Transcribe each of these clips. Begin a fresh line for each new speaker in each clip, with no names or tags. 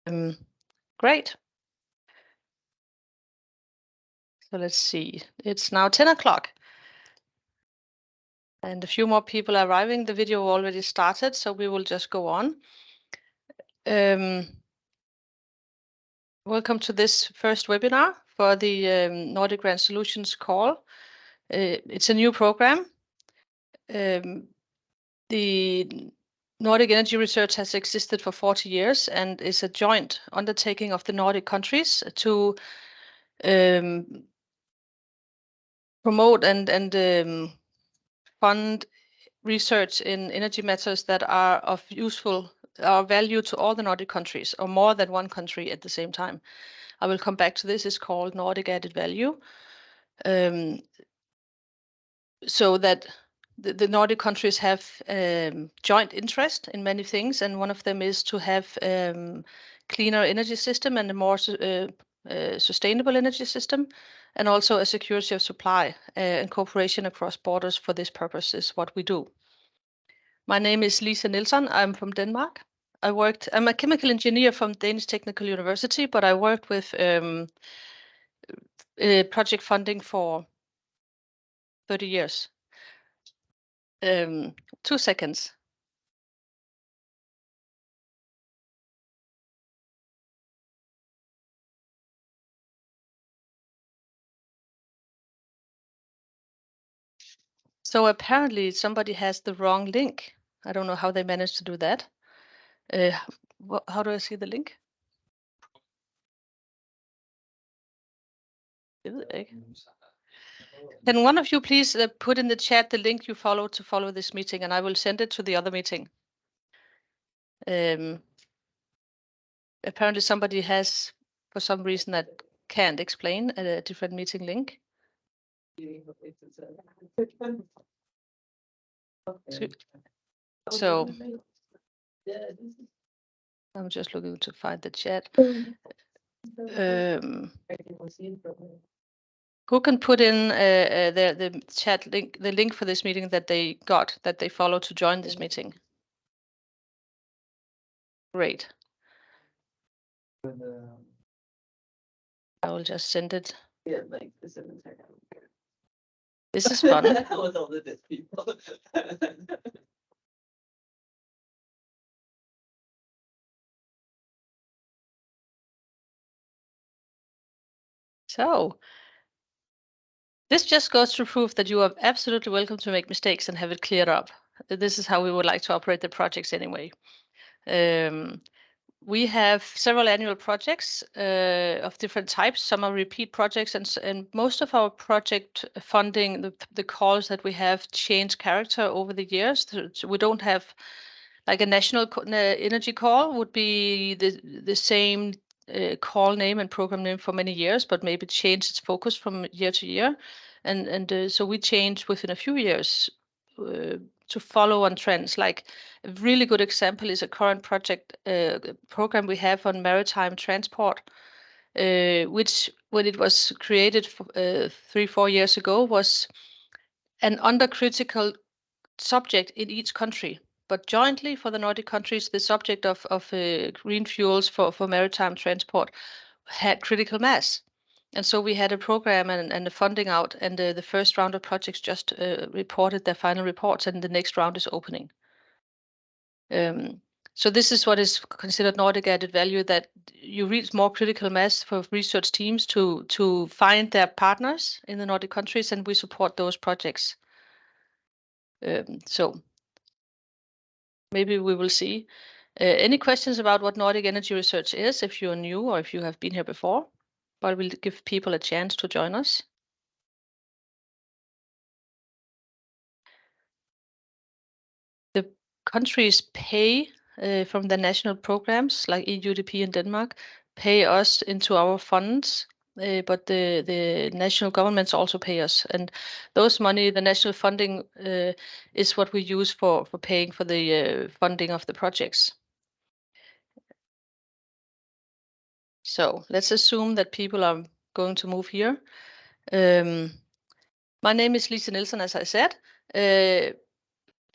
Great. So let's see. It's now 10 o'clock. And a few more people are arriving. The video already started, so we will just go on. Welcome to this first webinar for the Nordic Grand Solutions call. It's a new program. The Nordic Energy Research has existed for 40 years and is a joint undertaking of the Nordic countries to promote and fund research in energy matters that are of useful value to all the Nordic countries, or more than one country at the same time. I will come back to this. It's called Nordic Added Value. So that the Nordic countries have joint interest in many things, and one of them is to have cleaner energy system and a more sustainable energy system, and also a security of supply and cooperation across borders for this purpose is what we do. My name is Lisa Nielsen. I'm from Denmark. I'm a chemical engineer from Danish Technical University, but I worked with project funding for 30 years. 2 seconds. So apparently somebody has the wrong link. I don't know how they managed to do that. How do I see the link? Can one of you please put in the chat the link you follow to follow this meeting, and I will send it to the other meeting. Apparently somebody has, for some reason that can't explain, a different meeting link. So I'm just looking to find the chat. Who can put in the chat link, the link for this meeting that they got, that they follow to join this meeting? Great. I will just send it. This is fun. With all of these people. So this just goes to prove that you are absolutely welcome to make mistakes and have it cleared up. This is how we would like to operate the projects anyway. We have several annual projects of different types. Some are repeat projects, and most of our project funding, the calls that we have, change character over the years. So we don't have like a national energy call would be the same call name and program name for many years, but maybe change its focus from year to year, and so we change within a few years to follow on trends. Like a really good example is a current project program we have on maritime transport, which when it was created 3-4 years ago was an under critical subject in each country. But jointly for the Nordic countries, the subject of green fuels for maritime transport had critical mass. And so we had a program and the funding out, and the first round of projects just reported their final reports, and the next round is opening. So this is what is considered Nordic added value, that you reach more critical mass for research teams to find their partners in the Nordic countries, and we support those projects. So maybe we will see. Any questions about what Nordic Energy Research is, if you're new or if you have been here before? But we'll give people a chance to join us. The countries pay from the national programs like EUDP and Denmark, pay us into our funds, but the national governments also pay us. And those money, the national funding, is what we use for paying for the funding of the projects. So let's assume that people are going to move here. My name is Lisa Nielsen, as I said.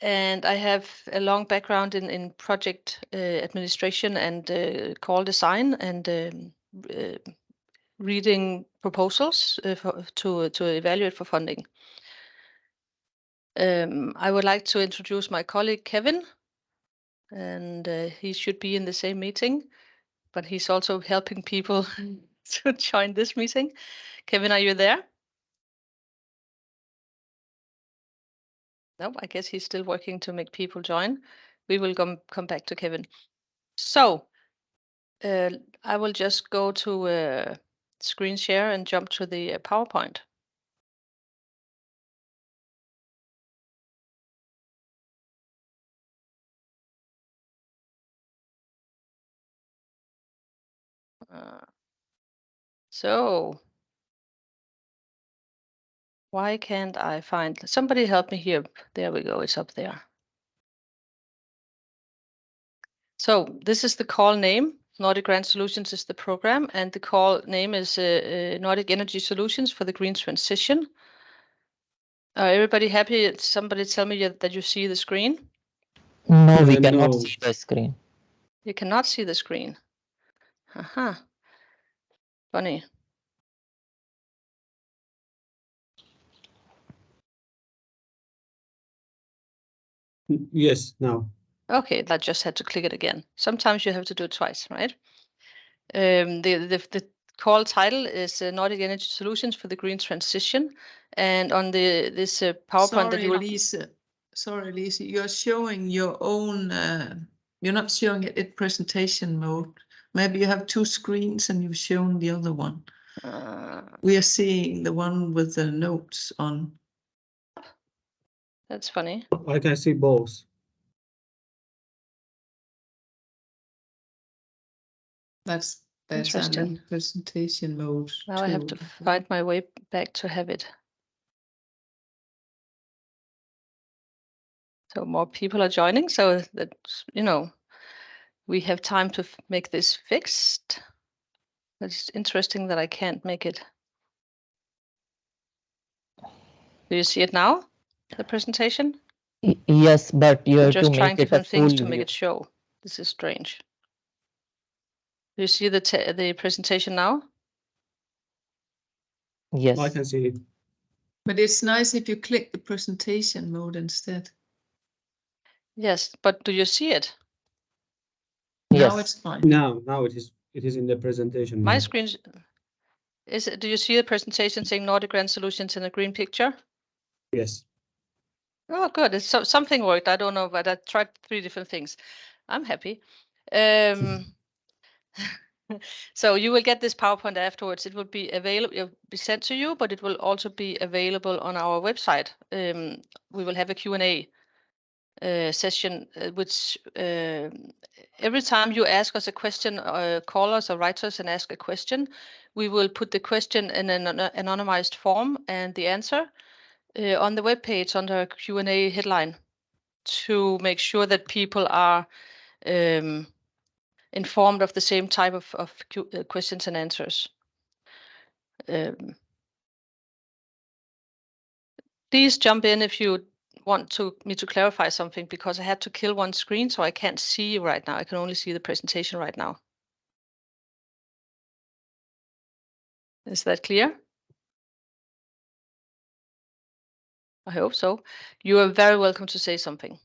And I have a long background in project administration and call design and reading proposals to evaluate for funding. I would like to introduce my colleague Kevin, and he should be in the same meeting, but he's also helping people to join this meeting. Kevin, are you there? No, I guess he's still working to make people join. We will come back to Kevin. So I will just go to screen share and jump to the PowerPoint. So why can't I find somebody help me here? There we go. It's up there. So this is the call name. Nordic Grand Solutions is the program, and the call name is Nordic Energy Solutions for the Green Transition. Are everybody happy? Somebody tell me that you see the screen.
No, we cannot see the screen.
You cannot see the screen. Aha. Funny.
Yes, now.
Okay, I just had to click it again. Sometimes you have to do it twice, right? The call title is Nordic Energy Solutions for the Green Transition, and on this PowerPoint that you will.
Sorry, Lise, you're showing your own. You're not showing it in presentation mode. Maybe you have two screens and you've shown the other one. We are seeing the one with the notes on.
That's funny.
I can see both.
That's
Interesting.
in presentation mode.
Now I have to find my way back to have it. So more people are joining, so that we have time to make this fixed. It's interesting that I can't make it. Do you see it now? The presentation?
Yes, but you have to
just
make
trying
it a
different
full
things to
view.
make it show. This is strange. Do you see the presentation now?
Yes.
I can see it.
But it's nice if you click the presentation mode instead.
Yes, but do you see it?
Yes.
Now it's fine.
Now it is in the presentation.
My
mode.
screen is it, do you see the presentation saying Nordic Grand Solutions in a green picture?
Yes.
Oh, good. It's something worked. I don't know, but I tried 3 different things. I'm happy. So you will get this PowerPoint afterwards. It will be available, it will be sent to you, but it will also be available on our website. We will have a Q&A session, which every time you ask us a question, call us or write us and ask a question, we will put the question in an anonymized form and the answer on the webpage under Q&A headline to make sure that people are informed of the same type of questions and answers. Please jump in if you want me to clarify something, because I had to kill one screen, so I can't see you right now. I can only see the presentation right now. Is that clear? I hope so. You are very welcome to say something.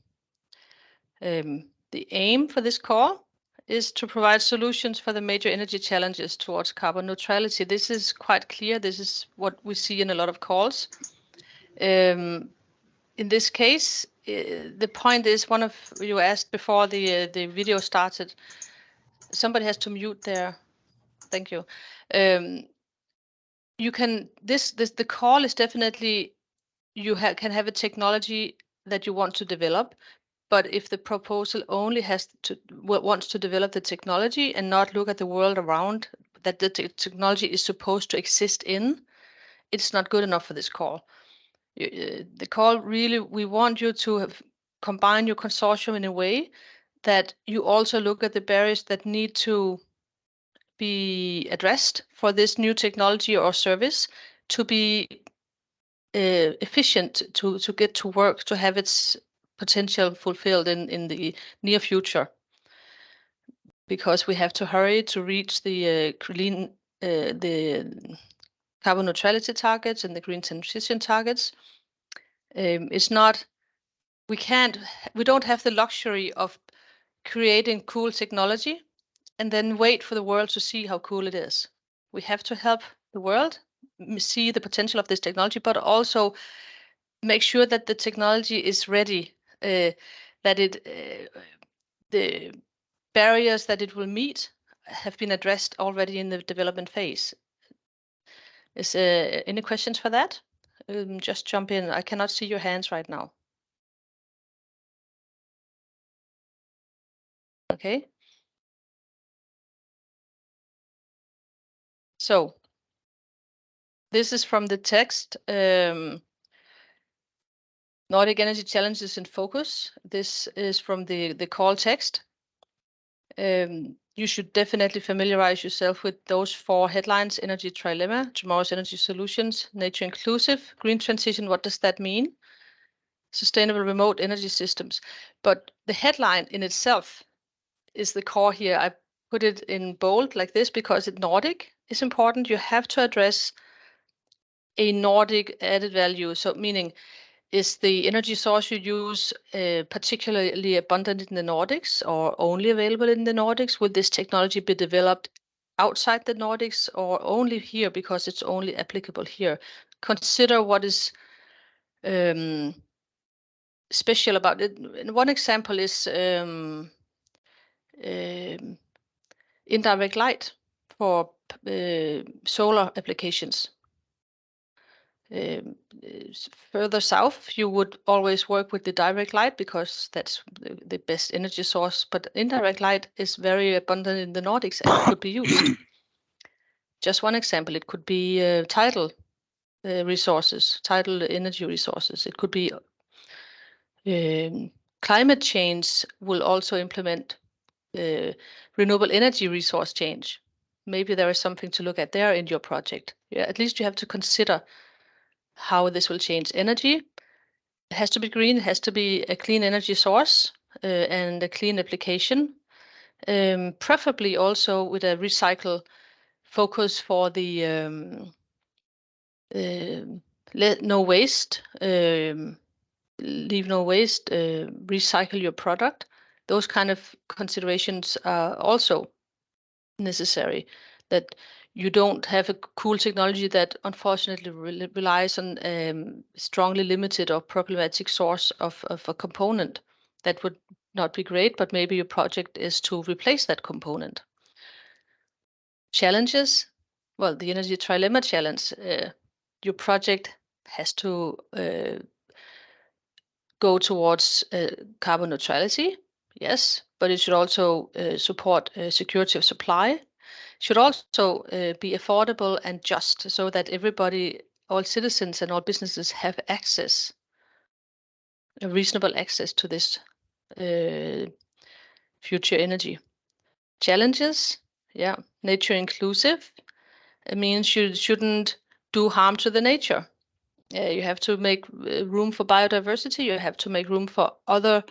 The aim for this call is to provide solutions for the major energy challenges towards carbon neutrality. This is quite clear. This is what we see in a lot of calls. In this case, the point is, one of you asked before the video started. Somebody has to mute there. Thank you. You can the call is definitely you can have a technology that you want to develop, but if the proposal only wants to develop the technology and not look at the world around that the technology is supposed to exist in, it's not good enough for this call. The call really, we want you to combine your consortium in a way that you also look at the barriers that need to be addressed for this new technology or service to be efficient, to get to work, to have its potential fulfilled in the near future, because we have to hurry to reach the carbon neutrality targets and the green transition targets. We don't have the luxury of creating cool technology and then wait for the world to see how cool it is. We have to help the world see the potential of this technology, but also make sure that the technology is ready, that the barriers that it will meet have been addressed already in the development phase. Is any questions for that? Just jump in. I cannot see your hands right now. Okay. So this is from the text, Nordic Energy Challenges in Focus. This is from the call text. You should definitely familiarize yourself with those 4 headlines: Energy Trilemma, Tomorrow's Energy Solutions, Nature Inclusive, Green Transition. What does that mean? Sustainable Remote Energy Systems. But the headline in itself is the core here. I put it in bold like this because Nordic is important. You have to address a Nordic added value. So meaning, is the energy source you use particularly abundant in the Nordics or only available in the Nordics? Will this technology be developed outside the Nordics or only here because it's only applicable here? Consider what is special about it. And one example is indirect light for solar applications. Further south, you would always work with the direct light because that's the best energy source, but indirect light is very abundant in the Nordics and could be used. Just one example, it could be tidal resources, tidal energy resources. It could be climate change will also implement renewable energy resource change. Maybe there is something to look at there in your project. Yeah, at least you have to consider how this will change energy. It has to be green, it has to be a clean energy source and a clean application, preferably also with a recycle focus for the no waste, leave no waste, recycle your product. Those kind of considerations are also necessary, that you don't have a cool technology that unfortunately relies on strongly limited or problematic source of a component. That would not be great, but maybe your project is to replace that component. Challenges, well, the Energy Trilemma challenge, your project has to go towards carbon neutrality, yes, but it should also support security of supply. Should also be affordable and just, so that everybody, all citizens and all businesses have access, a reasonable access to this future energy. Challenges, yeah, nature inclusive. It means you shouldn't do harm to the nature. You have to make room for biodiversity. You have to make room for other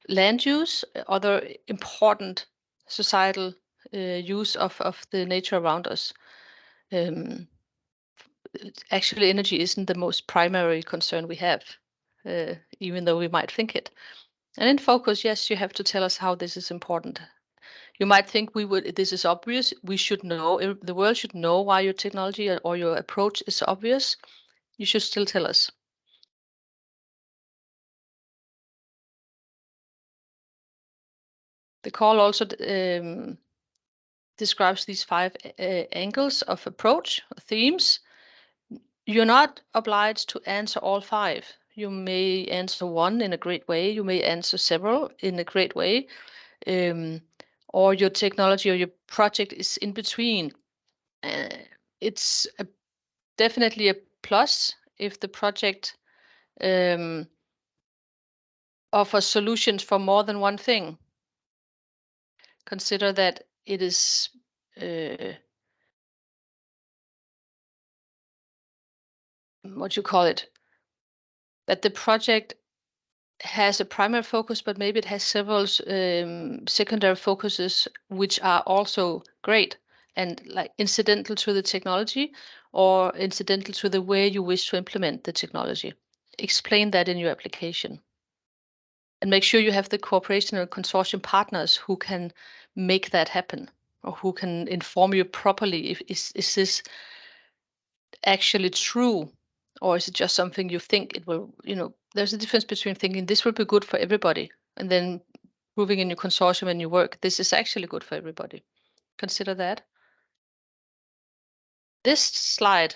land use, other important societal use of the nature around us. Actually, energy isn't the most primary concern we have, even though we might think it. And in focus, yes, you have to tell us how this is important. You might think this is obvious. We should know, the world should know why your technology or your approach is obvious. You should still tell us. The call also describes these 5 angles of approach, themes. You're not obliged to answer all 5. You may answer one in a great way. You may answer several in a great way. Or your technology or your project is in between. It's definitely a plus if the project offers solutions for more than one thing. Consider that it is what you call it, that the project has a primary focus, but maybe it has several secondary focuses, which are also great and like incidental to the technology or incidental to the way you wish to implement the technology. Explain that in your application. And make sure you have the cooperation and consortium partners who can make that happen, or who can inform you properly if is this actually true, or is it just something you think it will, there's a difference between thinking this will be good for everybody and then proving in your consortium and your work this is actually good for everybody. Consider that. This slide,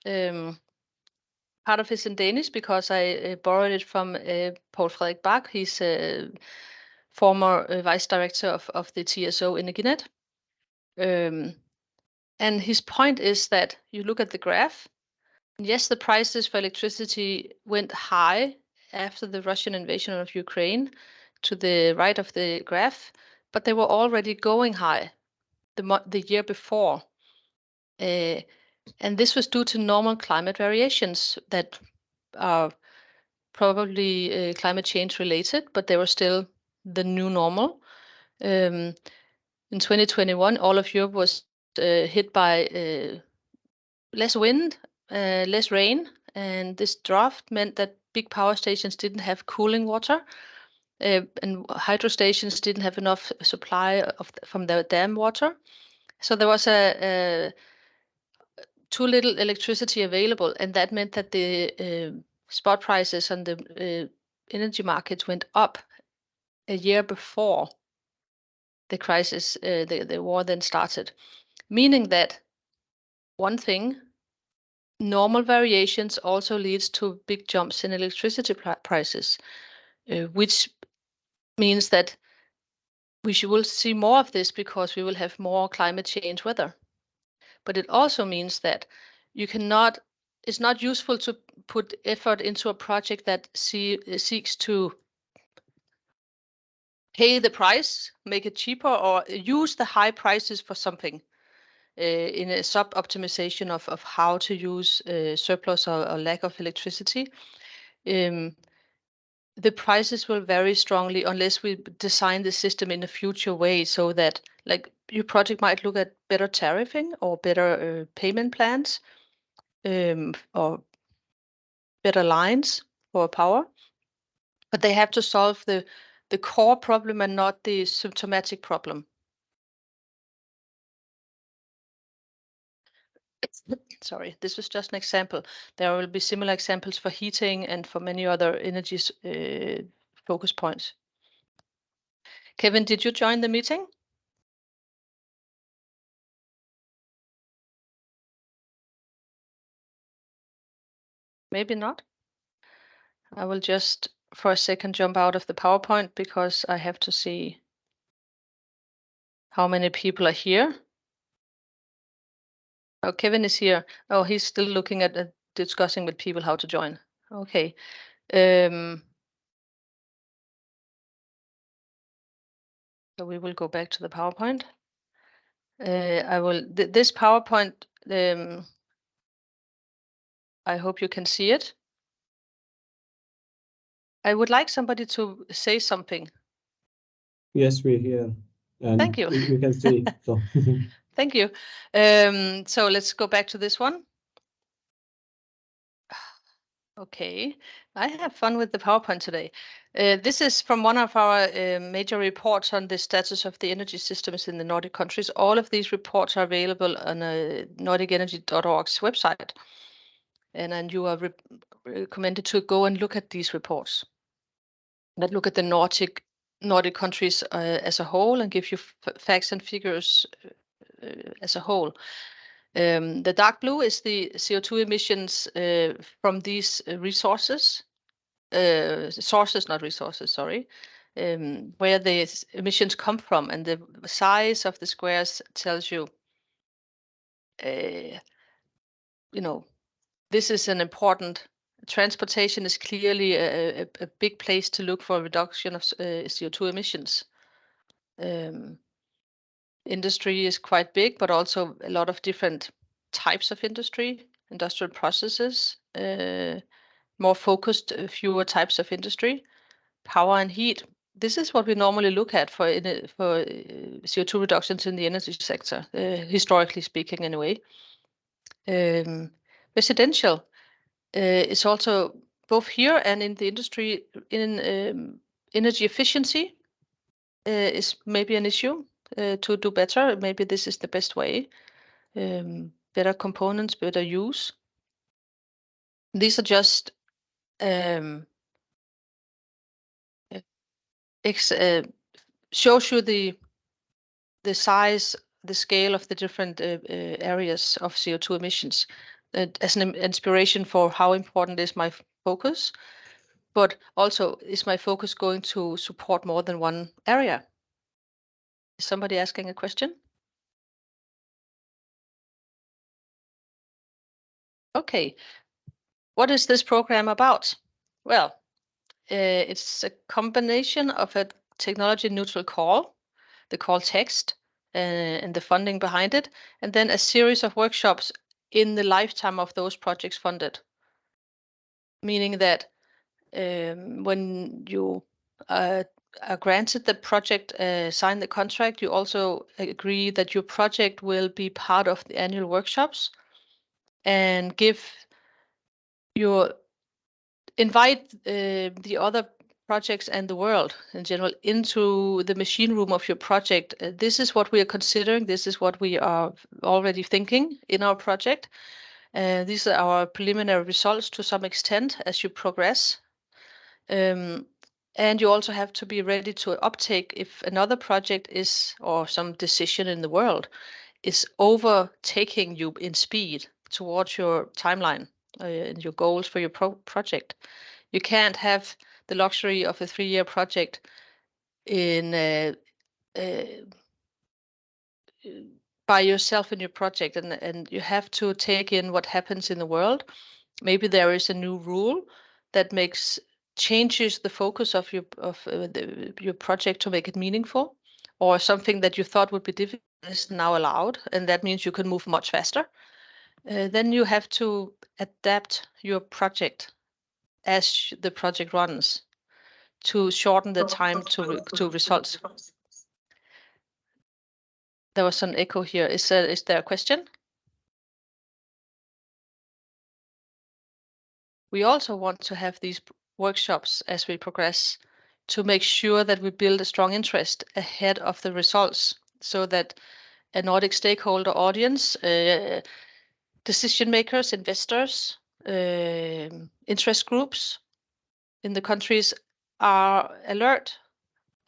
part of it's in Danish because I borrowed it from Paul Frederik Bach. He's a former vice director of the TSO Energinet. And his point is that you look at the graph, and yes, the prices for electricity went high after the Russian invasion of Ukraine to the right of the graph, but they were already going high the year before. And this was due to normal climate variations that are probably climate change related, but they were still the new normal. In 2021, all of Europe was hit by less wind, less rain, and this drought meant that big power stations didn't have cooling water, and hydro stations didn't have enough supply from the dam water. So there was too little electricity available, and that meant that the spot prices on the energy markets went up a year before the crisis, the war then started. Meaning that one thing, normal variations also leads to big jumps in electricity prices, which means that we will see more of this because we will have more climate change weather. But it also means that it's not useful to put effort into a project that seeks to pay the price, make it cheaper, or use the high prices for something in a sub-optimization of how to use surplus or lack of electricity. The prices will vary strongly unless we design the system in a future way, so that like your project might look at better tariffing or better payment plans, or better lines for power, but they have to solve the core problem and not the symptomatic problem. Sorry, this was just an example. There will be similar examples for heating and for many other energy focus points. Kevin, did you join the meeting? Maybe not. I will just for a second jump out of the PowerPoint because I have to see how many people are here. Oh, Kevin is here. Oh, he's still looking at discussing with people how to join. Okay. So we will go back to the PowerPoint. I will this PowerPoint. I hope you can see it. I would like somebody to say something.
Yes, we're here. And
Thank you.
We can see. So.
Thank you. So let's go back to this one. Okay, I have fun with the PowerPoint today. This is from one of our major reports on the status of the energy systems in the Nordic countries. All of these reports are available on nordicenergy.org's website. And you are recommended to go and look at these reports. That look at the Nordic countries as a whole and give you facts and figures as a whole. The dark blue is the CO2 emissions from these resources, not resources, sorry, where the emissions come from, and the size of the squares tells you, this is an important. Transportation is clearly a big place to look for a reduction of CO2 emissions. Industry is quite big, but also a lot of different types of industry, industrial processes, more focused, fewer types of industry. power and heat. This is what we normally look at for CO2 reductions in the energy sector, historically speaking, anyway. Residential is also both here and in the industry in energy efficiency is maybe an issue to do better. Maybe this is the best way. Better components, better use. These are just shows you the size, the scale of the different areas of CO2 emissions as an inspiration for how important is my focus, but also is my focus going to support more than one area? Is somebody asking a question? Okay, what is this program about? Well, it's a combination of a technology neutral call, the call text, and the funding behind it, and then a series of workshops in the lifetime of those projects funded. Meaning that when you are granted the project, sign the contract, you also agree that your project will be part of the annual workshops and invite the other projects and the world in general into the machine room of your project. This is what we are considering. This is what we are already thinking in our project. These are our preliminary results to some extent as you progress. And you also have to be ready to uptake if another project is, or some decision in the world is overtaking you in speed towards your timeline and your goals for your project. You can't have the luxury of a 3-year project in by yourself in your project, and you have to take in what happens in the world. Maybe there is a new rule that changes the focus of your project to make it meaningful, or something that you thought would be difficult is now allowed, and that means you can move much faster. Then you have to adapt your project as the project runs to shorten the time to results. There was an echo here. Is there a question? We also want to have these workshops as we progress to make sure that we build a strong interest ahead of the results, so that a Nordic stakeholder audience, decision makers, investors, interest groups in the countries are alert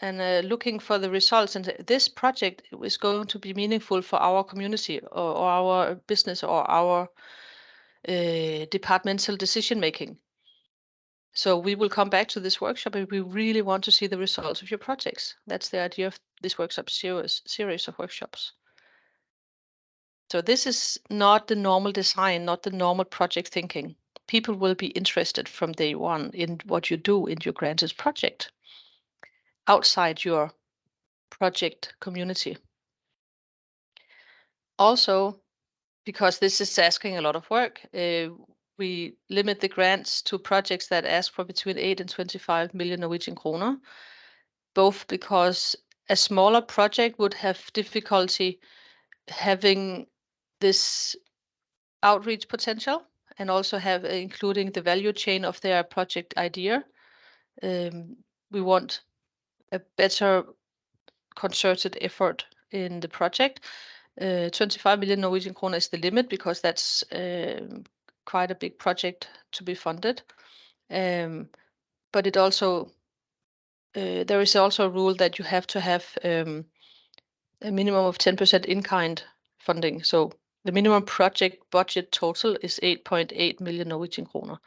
and looking for the results. And this project is going to be meaningful for our community or our business or our departmental decision making. So we will come back to this workshop if we really want to see the results of your projects. That's the idea of this workshop series of workshops. So this is not the normal design, not the normal project thinking. People will be interested from day one in what you do in your granted project outside your project community. Also, because this is asking a lot of work, we limit the grants to projects that ask for between 8 and 25 million Norwegian kroner, both because a smaller project would have difficulty having this outreach potential and also have including the value chain of their project idea. We want a better concerted effort in the project. 25 million Norwegian kroner is the limit because that's quite a big project to be funded. But it also there is also a rule that you have to have a minimum of 10% in-kind funding. So the minimum project budget total is 8.8 million Norwegian kroner.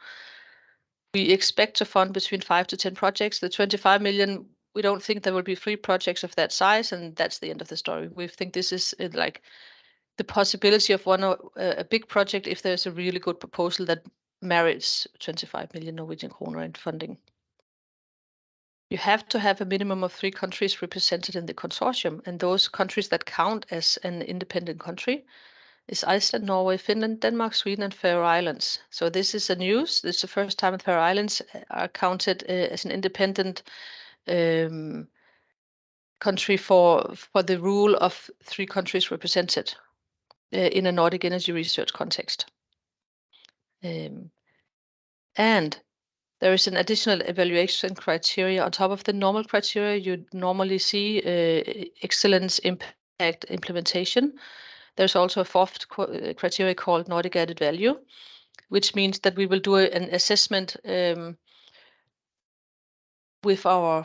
We expect to fund between 5 to 10 projects. The 25 million, we don't think there will be 3 projects of that size, and that's the end of the story. We think this is like the possibility of a big project if there's a really good proposal that merits 25 million Norwegian kroner in funding. You have to have a minimum of 3 countries represented in the consortium, and those countries that count as an independent country is Iceland, Norway, Finland, Denmark, Sweden, and Faroe Islands. So this is a news. This is the first time the Faroe Islands are counted as an independent country for the rule of 3 countries represented in a Nordic Energy Research context. And there is an additional evaluation criteria on top of the normal criteria you normally see: excellence, impact, implementation. There's also a fourth criteria called Nordic added value, which means that we will do an assessment with our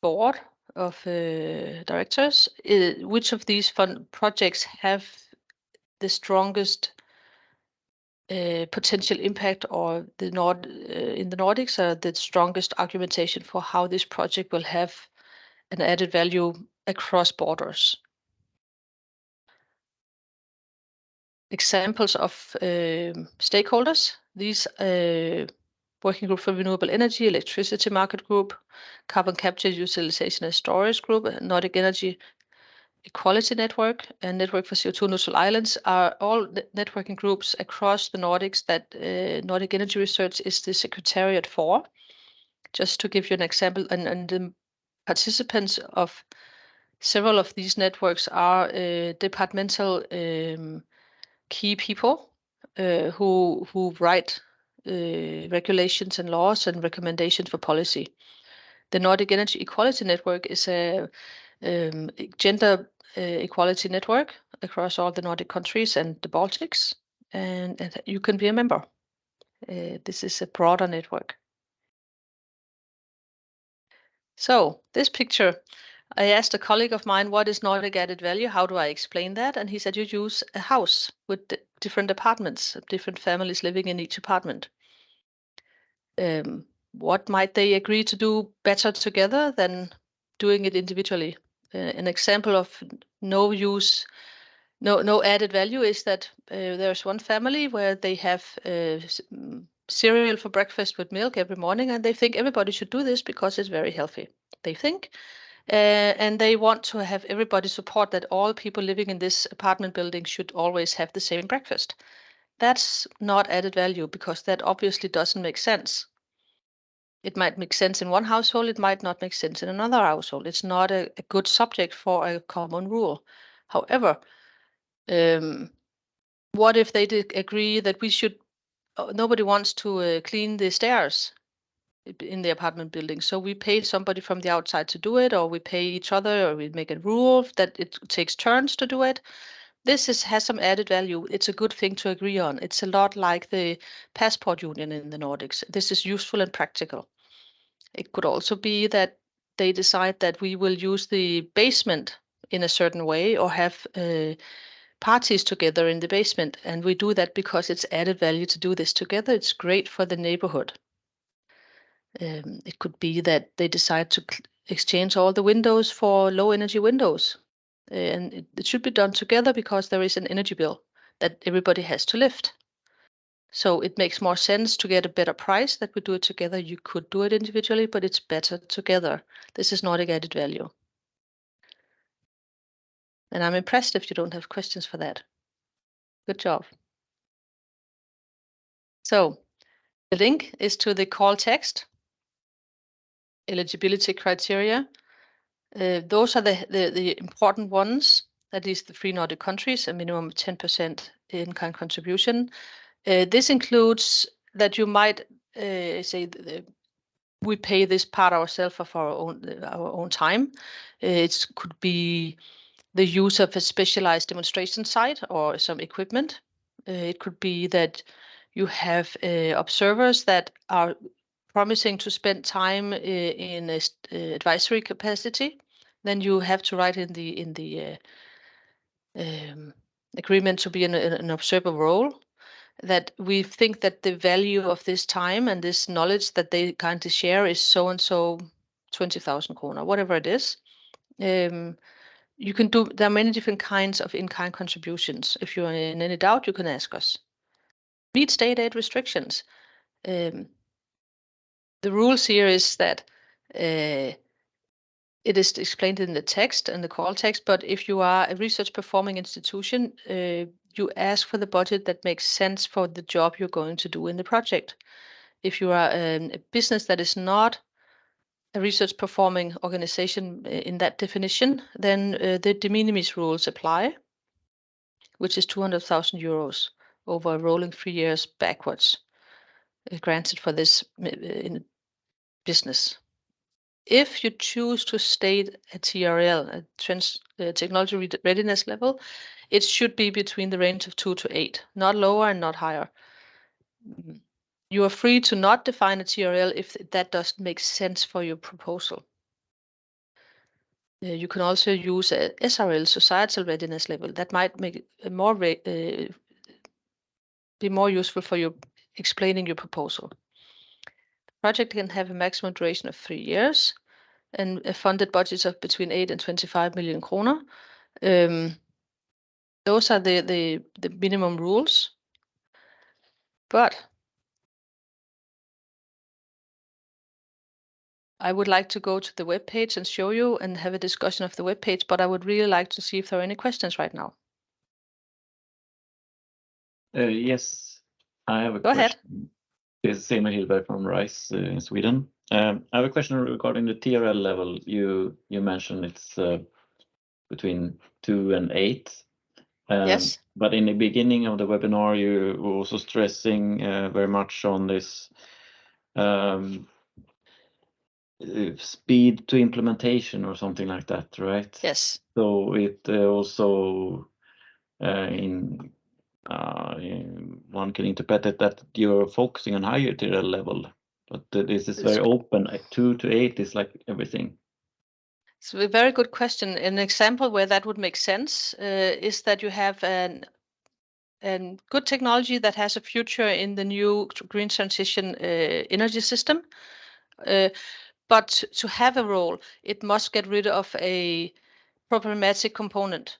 board of directors. Which of these projects have the strongest potential impact, or in the Nordics, the strongest argumentation for how this project will have an added value across borders. Examples of stakeholders: these Working Group for Renewable Energy, Electricity Market Group, Carbon Capture, Utilization and Storage Group, Nordic Energy Equality Network, and Network for CO2 Neutral Islands are all networking groups across the Nordics that Nordic Energy Research is the secretariat for. Just to give you an example, and the participants of several of these networks are departmental key people who write regulations and laws and recommendations for policy. The Nordic Energy Equality Network is a gender equality network across all the Nordic countries and the Baltics, and you can be a member. This is a broader network. So this picture, I asked a colleague of mine, what is Nordic added value? How do I explain that? And he said, you use a house with different apartments, different families living in each apartment. What might they agree to do better together than doing it individually? An example of no added value is that there's one family where they have cereal for breakfast with milk every morning, and they think everybody should do this because it's very healthy, they think. And they want to have everybody support that all people living in this apartment building should always have the same breakfast. That's not added value, because that obviously doesn't make sense. It might make sense in one household, it might not make sense in another household. It's not a good subject for a common rule. However, what if they did agree that we should, nobody wants to clean the stairs in the apartment building, so we pay somebody from the outside to do it, or we pay each other, or we make a rule that it takes turns to do it. This has some added value. It's a good thing to agree on. It's a lot like the passport union in the Nordics. This is useful and practical. It could also be that they decide that we will use the basement in a certain way, or have parties together in the basement, and we do that because it's added value to do this together. It's great for the neighborhood. It could be that they decide to exchange all the windows for low energy windows, and it should be done together because there is an energy bill that everybody has to lift. So it makes more sense to get a better price that we do it together. You could do it individually, but it's better together. This is Nordic added value. And I'm impressed if you don't have questions for that. Good job. So the link is to the call text, eligibility criteria. Those are the important ones, that is the 3 Nordic countries, a minimum of 10% in-kind contribution. This includes that you might say we pay this part ourselves of our own time. It could be the use of a specialized demonstration site or some equipment. It could be that you have observers that are promising to spend time in advisory capacity. Then you have to write in the agreement to be in an observer role, that we think that the value of this time and this knowledge that they kindly share is so and so 20,000 kroner, whatever it is. You can do, there are many different kinds of in-kind contributions. If you're in any doubt, you can ask us. Meet state aid restrictions. The rules here is that it is explained in the text and the call text, but if you are a research performing institution, you ask for the budget that makes sense for the job you're going to do in the project. If you are a business that is not a research performing organization in that definition, then the de minimis rules apply, which is 200,000 euros over a rolling 3 years backwards, granted for this in business. If you choose to state a TRL, a technology readiness level, it should be between the range of 2 to 8, not lower and not higher. You are free to not define a TRL if that doesn't make sense for your proposal. You can also use a SRL, societal readiness level. That might make it more be more useful for you explaining your proposal. The project can have a maximum duration of 3 years and a funded budget of between 8 and 25 million kroner. Those are the minimum rules. But I would like to go to the web page and show you and have a discussion of the web page, but I would really like to see if there are any questions right now.
Yes, I have a
Go ahead.
question. This is Emil Hillberg from RISE in Sweden. I have a question regarding the TRL level. You mentioned it's between 2 and 8.
Yes.
But in the beginning of the webinar, you were also stressing very much on this speed to implementation or something like that, right?
Yes.
So it also one can interpret it that you're focusing on higher TRL level, but this is very open. 2 to 8 is like everything.
It's a very good question. An example where that would make sense is that you have an good technology that has a future in the new green transition energy system. But to have a role, it must get rid of a problematic component.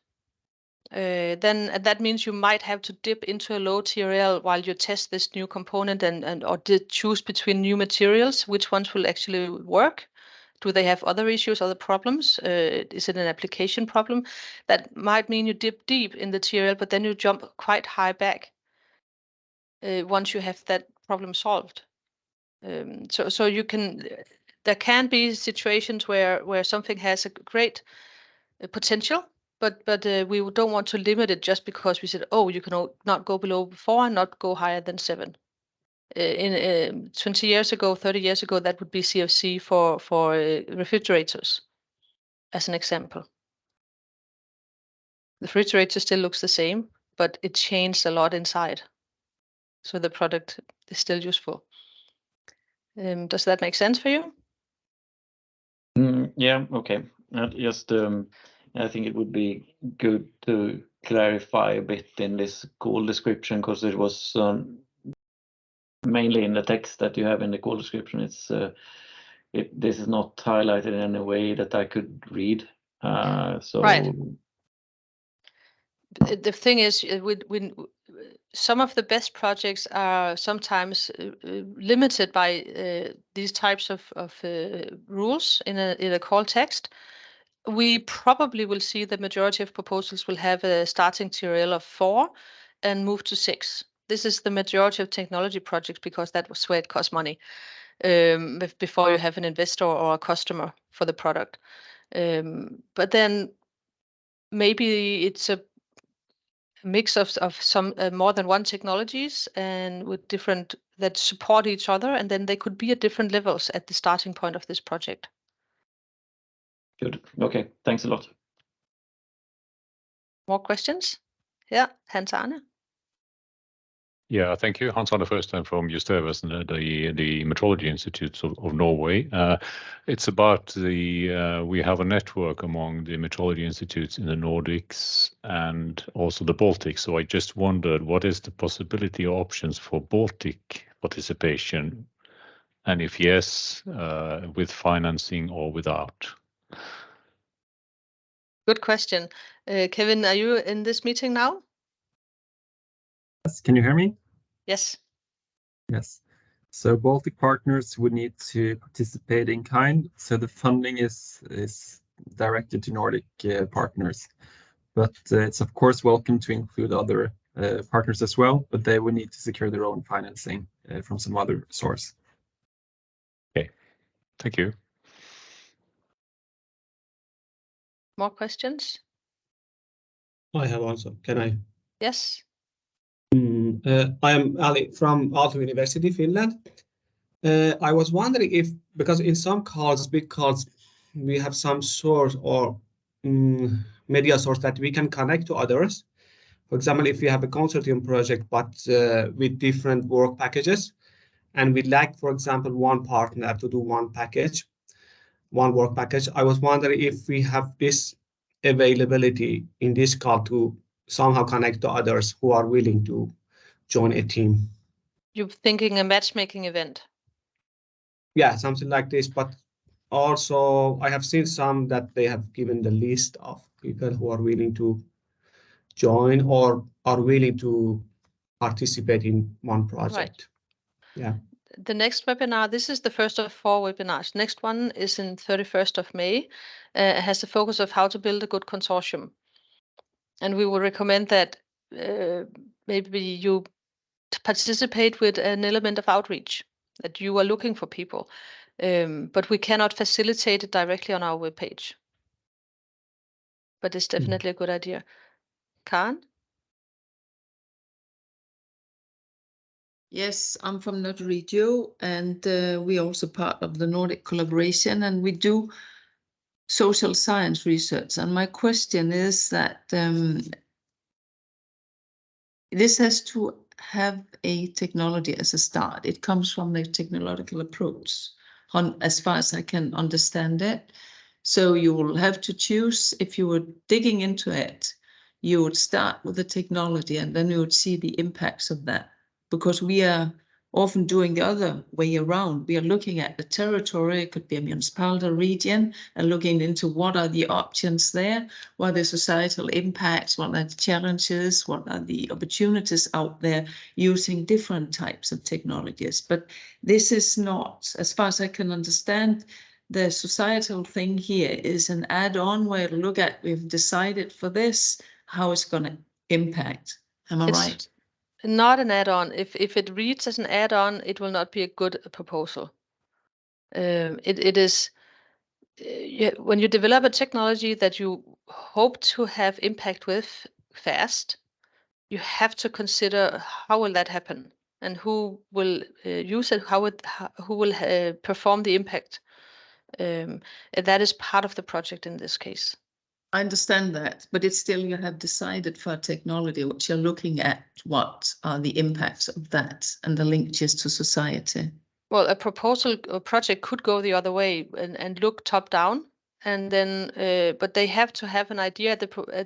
Then that means you might have to dip into a low TRL while you test this new component or choose between new materials, which ones will actually work. Do they have other issues, other problems? Is it an application problem? That might mean you dip deep in the TRL, but then you jump quite high back once you have that problem solved. So you can, there can be situations where something has a great potential, but we don't want to limit it just because we said, oh, you can not go below 4 and not go higher than 7. In 20 years ago, 30 years ago, that would be CFC for refrigerators, as an example. The refrigerator still looks the same, but it changed a lot inside. So the product is still useful. Does that make sense for you?
Yeah, okay. Just, I think it would be good to clarify a bit in this call description, because it was mainly in the text that you have in the call description. It's this is not highlighted in a way that I could read. So
right. The thing is, some of the best projects are sometimes limited by these types of rules in a call text. We probably will see the majority of proposals will have a starting TRL of 4 and move to 6. This is the majority of technology projects because that was where it costs money before you have an investor or a customer for the product. But then maybe it's a mix of some more than one technologies and with different that support each other, and then they could be at different levels at the starting point of this project.
good. Okay, thanks a lot.
More questions? Yeah, Hans Arne.
Yeah, thank you. Hans Arne Frøsten from Justerves, the Metrology Institutes of Norway. It's about we have a network among the metrology institutes in the Nordics and also the Baltics. So I just wondered, what is the possibility or options for Baltic participation? And if yes, with financing or without?
Good question. Kevin, are you in this meeting now?
Yes, can you hear me?
Yes.
Yes. So Baltic partners would need to participate in kind. So the funding is directed to Nordic partners, but it's of course welcome to include other partners as well, but they would need to secure their own financing from some other source.
Okay, thank you.
More questions?
I have also. Can I?
Yes.
I am Ali from Aalto University, Finland. I was wondering if, because in some calls, big calls, we have some source or media source that we can connect to others. For example, if we have a consortium project, but with different work packages, and we lack, for example, one partner to do one package, one work package, I was wondering if we have this availability in this call to somehow connect to others who are willing to join a team.
You're thinking a matchmaking event?
Yeah, something like this. But also, I have seen some that they have given the list of people who are willing to join or are willing to participate in one project.
Right.
Yeah.
The next webinar, this is the first of 4 webinars. Next one is in 31st of May. Has the focus of how to build a good consortium. And we will recommend that maybe you participate with an element of outreach, that you are looking for people. But we cannot facilitate it directly on our webpage. But it's definitely a good idea. Karen?
Yes, I'm from Nordic Regio, and we are also part of the Nordic collaboration, and we do social science research. And my question is that this has to have a technology as a start. It comes from the technological approach, as far as I can understand it. So you will have to choose, if you were digging into it, you would start with the technology and then you would see the impacts of that. Because we are often doing the other way around. We are looking at the territory, it could be a municipality region, and looking into what are the options there, what are the societal impacts, what are the challenges, what are the opportunities out there using different types of technologies. But this is not, as far as I can understand, the societal thing here is an add-on where you look at, we've decided for this, how it's going to impact. Am I right?
Not an add-on. If it reads as an add-on, it will not be a good proposal. It is when you develop a technology that you hope to have impact with fast, you have to consider how will that happen and who will use it, who will perform the impact. And that is part of the project in this case.
I understand that, but it's still you have decided for a technology which you're looking at what are the impacts of that and the linkages to society.
Well, a proposal or project could go the other way and look top down, and then but they have to have an idea at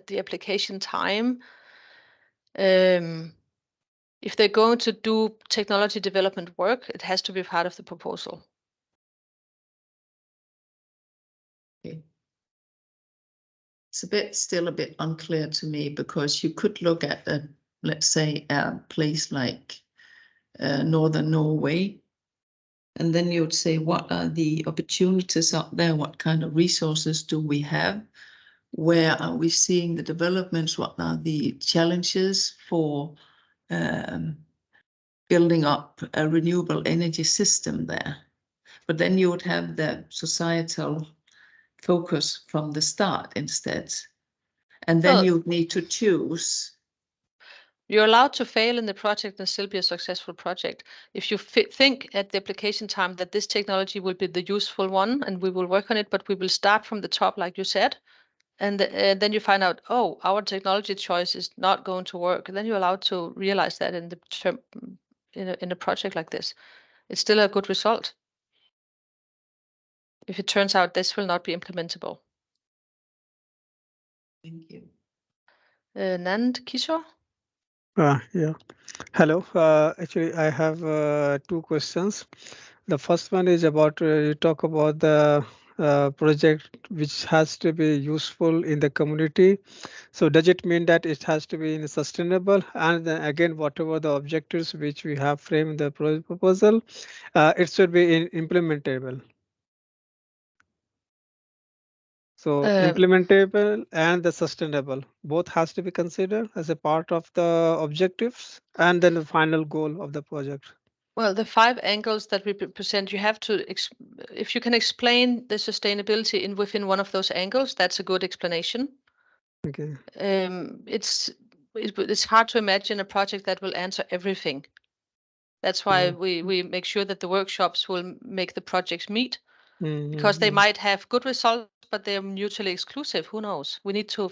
the application time. If they're going to do technology development work, it has to be part of the proposal.
Okay. It's still a bit unclear to me, because you could look at let's say a place like northern Norway, and then you would say, what are the opportunities out there? What kind of resources do we have? Where are we seeing the developments? What are the challenges for building up a renewable energy system there? But then you would have the societal focus from the start instead. And then you need to choose.
You're allowed to fail in the project and still be a successful project. If you think at the application time that this technology will be the useful one and we will work on it, but we will start from the top, like you said, and then you find out, oh, our technology choice is not going to work. And then you're allowed to realize that in the term, in a project like this. It's still a good result if it turns out this will not be implementable.
Thank you.
Nand Kishore?
Yeah. Hello. Actually, I have 2 questions. The first one is about you talk about the project which has to be useful in the community. So does it mean that it has to be sustainable? And then again, whatever the objectives which we have framed the proposal, it should be implementable. So implementable and the sustainable both has to be considered as a part of the objectives and then the final goal of the project.
Well, the 5 angles that we present, you have to, if you can explain the sustainability within one of those angles, that's a good explanation.
Okay.
It's hard to imagine a project that will answer everything. That's why we make sure that the workshops will make the projects meet, because they might have good results, but they're mutually exclusive. Who knows? We need to,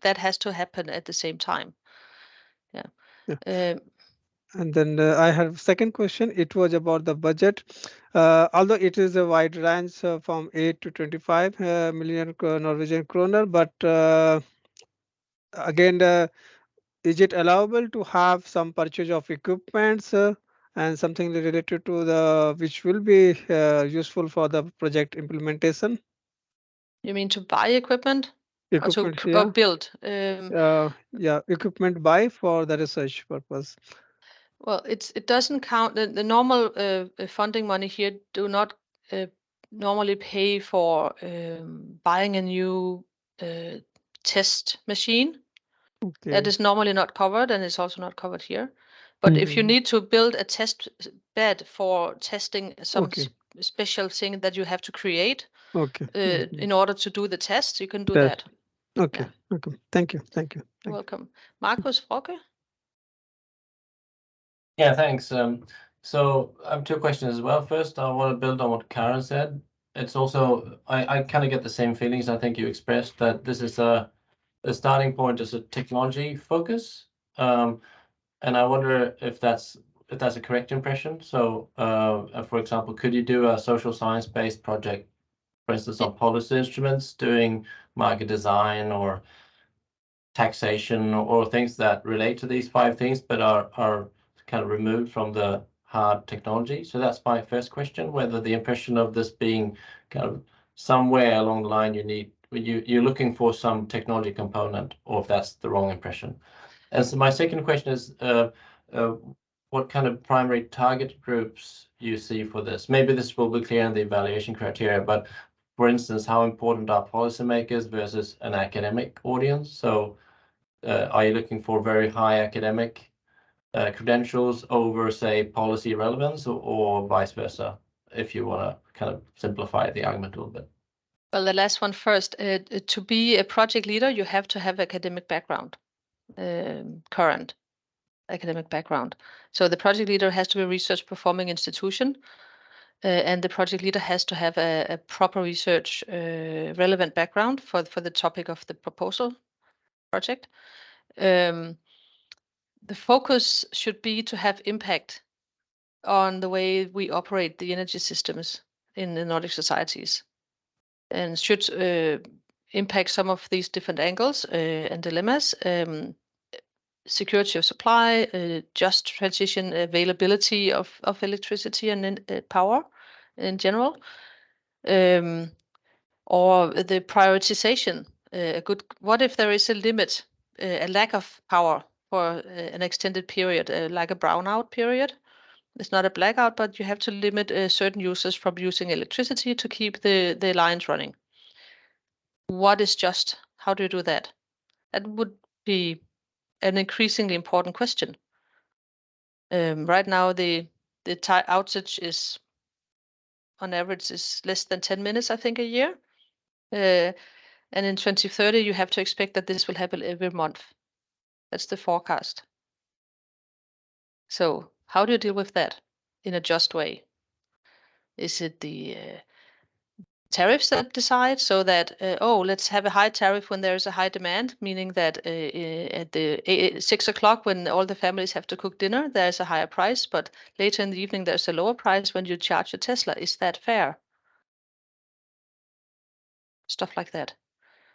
that has to happen at the same time. Yeah.
And then I have second question. It was about the budget. Although it is a wide range from 8 to 25 million Norwegian kroner, but again, is it allowable to have some purchase of equipments and something related to the which will be useful for the project implementation?
You mean to buy equipment?
Equipment,
Or build?
Yeah, equipment buy for the research purpose.
Well, it doesn't count. The normal funding money here do not normally pay for buying a new test machine.
Okay.
That is normally not covered, and it's also not covered here. But if you need to build a test bed for testing some special thing that you have to create in order to do the test, you can do that.
Okay. Okay. Thank you. Thank you.
You're welcome. Markus Frocke?
Yeah, thanks. So I have 2 questions as well. First, I want to build on what Karen said. It's also, I kind of get the same feelings I think you expressed, that this is the starting point is a technology focus. And I wonder if that's a correct impression. So, for example, could you do a social science-based project, for instance, on policy instruments, doing market design or taxation or things that relate to these 5 things, but are kind of removed from the hard technology? So that's my first question, whether the impression of this being kind of somewhere along the line you're looking for some technology component, or if that's the wrong impression. And so my second question is, what kind of primary target groups you see for this? Maybe this will be clear in the evaluation criteria, but for instance, how important are policymakers versus an academic audience? So are you looking for very high academic credentials over, say, policy relevance, or vice versa, if you want to kind of simplify the argument a little bit?
Well, the last one first. To be a project leader, you have to have academic background, current academic background. So the project leader has to be a research performing institution, and the project leader has to have a proper research relevant background for the topic of the proposal project. The focus should be to have impact on the way we operate the energy systems in the Nordic societies, and should impact some of these different angles and dilemmas. Security of supply, just transition, availability of electricity and power in general, or the prioritization. What if there is a limit, a lack of power for an extended period, like a brownout period? It's not a blackout, but you have to limit certain users from using electricity to keep the lines running. What is just? How do you do that? That would be an increasingly important question. Right now, the outage is, on average, is less than 10 minutes, I think, a year. And in 2030, you have to expect that this will happen every month. That's the forecast. So how do you deal with that in a just way? Is it the tariffs that decide, so that, let's have a high tariff when there is a high demand, meaning that at the 6 o'clock when all the families have to cook dinner, there's a higher price, but later in the evening there's a lower price when you charge a Tesla. Is that fair? Stuff like that.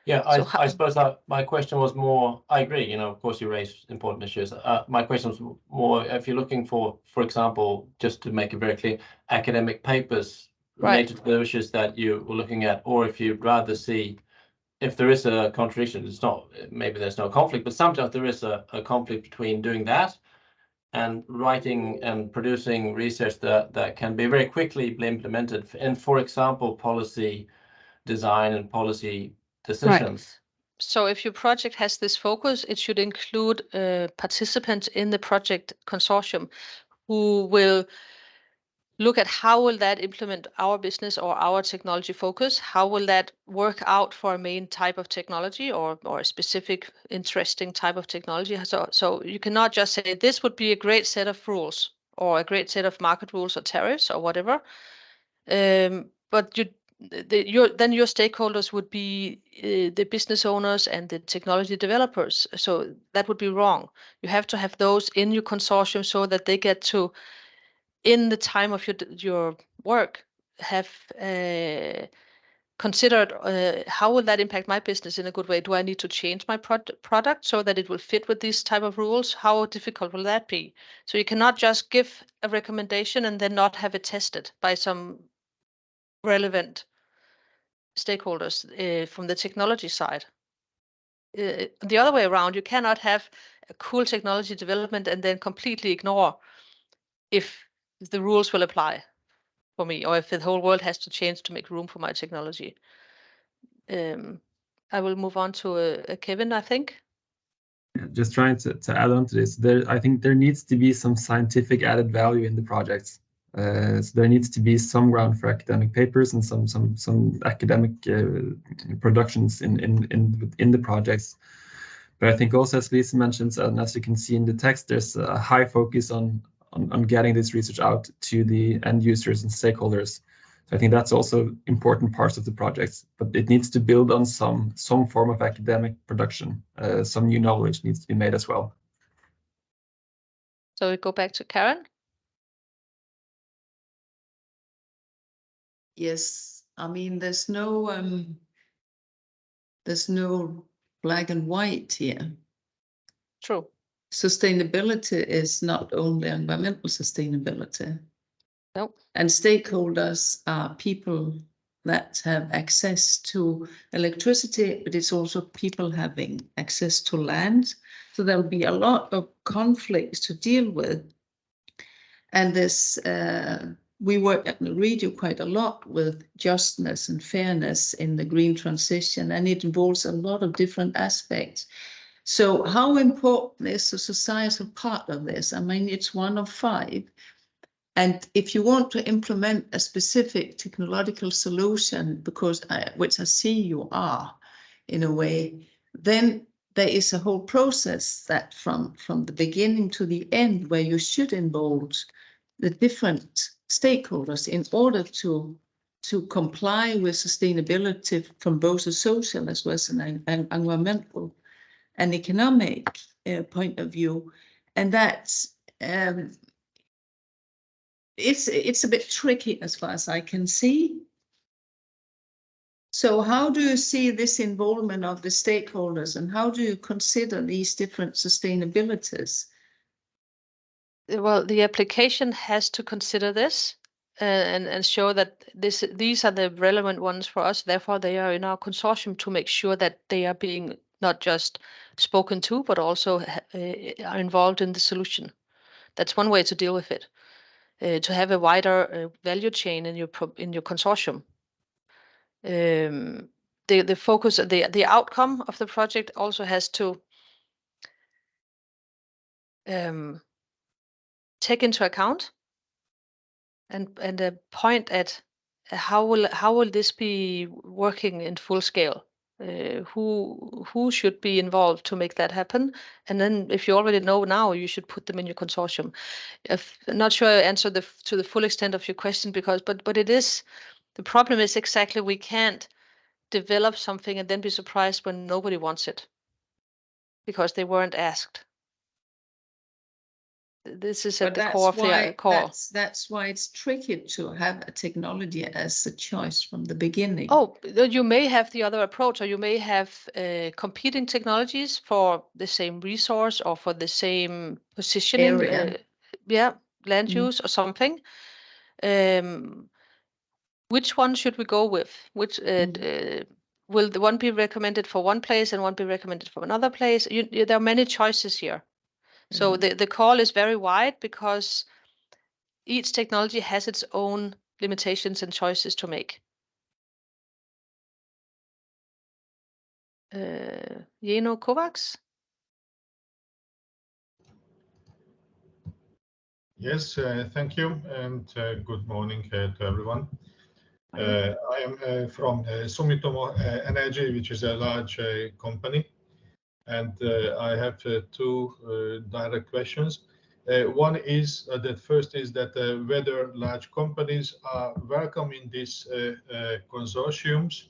Yeah, I suppose that my question was more, I agree, of course you raise important issues. My question was more, if you're looking for example, just to make it very clear, academic papers related to the issues that you were looking at, or if you'd rather see, if there is a contradiction, it's not, maybe there's no conflict, but sometimes there is a conflict between doing that and writing and producing research that can be very quickly implemented in, for example, policy design and policy decisions.
So if your project has this focus, it should include participants in the project consortium who will look at how will that implement our business or our technology focus? How will that work out for a main type of technology or a specific interesting type of technology? So you cannot just say this would be a great set of rules or a great set of market rules or tariffs or whatever. But then your stakeholders would be the business owners and the technology developers. So that would be wrong. You have to have those in your consortium so that they get to, in the time of your work, have considered how will that impact my business in a good way? Do I need to change my product so that it will fit with these type of rules? How difficult will that be? So you cannot just give a recommendation and then not have it tested by some relevant stakeholders from the technology side. The other way around, you cannot have a cool technology development and then completely ignore if the rules will apply for me, or if the whole world has to change to make room for my technology. I will move on to Kevin, I think.
Yeah, just trying to add on to this, I think there needs to be some scientific added value in the projects. So there needs to be some ground for academic papers and some academic productions in the projects. But I think also, as Lisa mentions, and as you can see in the text, there's a high focus on getting this research out to the end users and stakeholders. So I think that's also important parts of the projects, but it needs to build on some form of academic production. Some new knowledge needs to be made as well.
So we go back to Karen.
Yes, I mean, there's no black and white here.
True.
Sustainability is not only environmental sustainability.
No.
And stakeholders are people that have access to electricity, but it's also people having access to land. So there'll be a lot of conflicts to deal with. And this, we work at Norwegian quite a lot with justness and fairness in the green transition, and it involves a lot of different aspects. So how important is the societal part of this? I mean, it's one of 5. And if you want to implement a specific technological solution, which I see you are in a way, then there is a whole process that from the beginning to the end where you should involve the different stakeholders in order to comply with sustainability from both a social as well as an environmental and economic point of view. And that's it's a bit tricky as far as I can see. So how do you see this involvement of the stakeholders, and how do you consider these different sustainabilities?
Well, the application has to consider this and show that these are the relevant ones for us. Therefore, they are in our consortium to make sure that they are being not just spoken to, but also are involved in the solution. That's one way to deal with it. To have a wider value chain in your consortium. The focus, the outcome of the project also has to take into account and point at how will this be working in full scale. Who should be involved to make that happen? And then, if you already know now, you should put them in your consortium. I'm not sure I answered to the full extent of your question, but it is, the problem is exactly we can't develop something and then be surprised when nobody wants it because they weren't asked. This is at the core of the core.
That's why it's tricky to have a technology as a choice from the beginning.
Oh, you may have the other approach, or you may have competing technologies for the same resource or for the same positioning. Land use or something. Which one should we go with? Which will the one be recommended for one place and one be recommended for another place? There are many choices here. So the call is very wide because each technology has its own limitations and choices to make. Jeno Kovacs.
Yes, thank you, and good morning to everyone. I am from Sumitomo Energy, which is a large company, and I have two direct questions. One is that first is that whether large companies are welcome in these consortiums,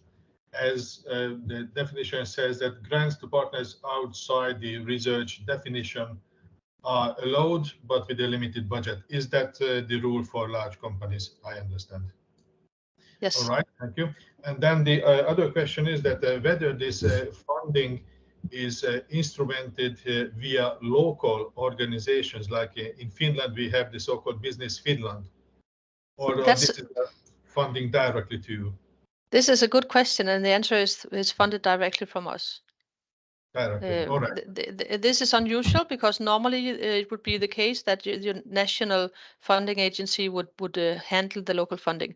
as the definition says that grants to partners outside the research definition are allowed, but with a limited budget. Is that the rule for large companies? I understand.
Yes.
All right, thank you. And then the other question is that whether this funding is instrumented via local organizations, like in Finland we have the so-called Business Finland, or this is funding directly to you?
This is a good question, and the answer is funded directly from us.
Directly. All right.
This is unusual because normally it would be the case that your national funding agency would handle the local funding.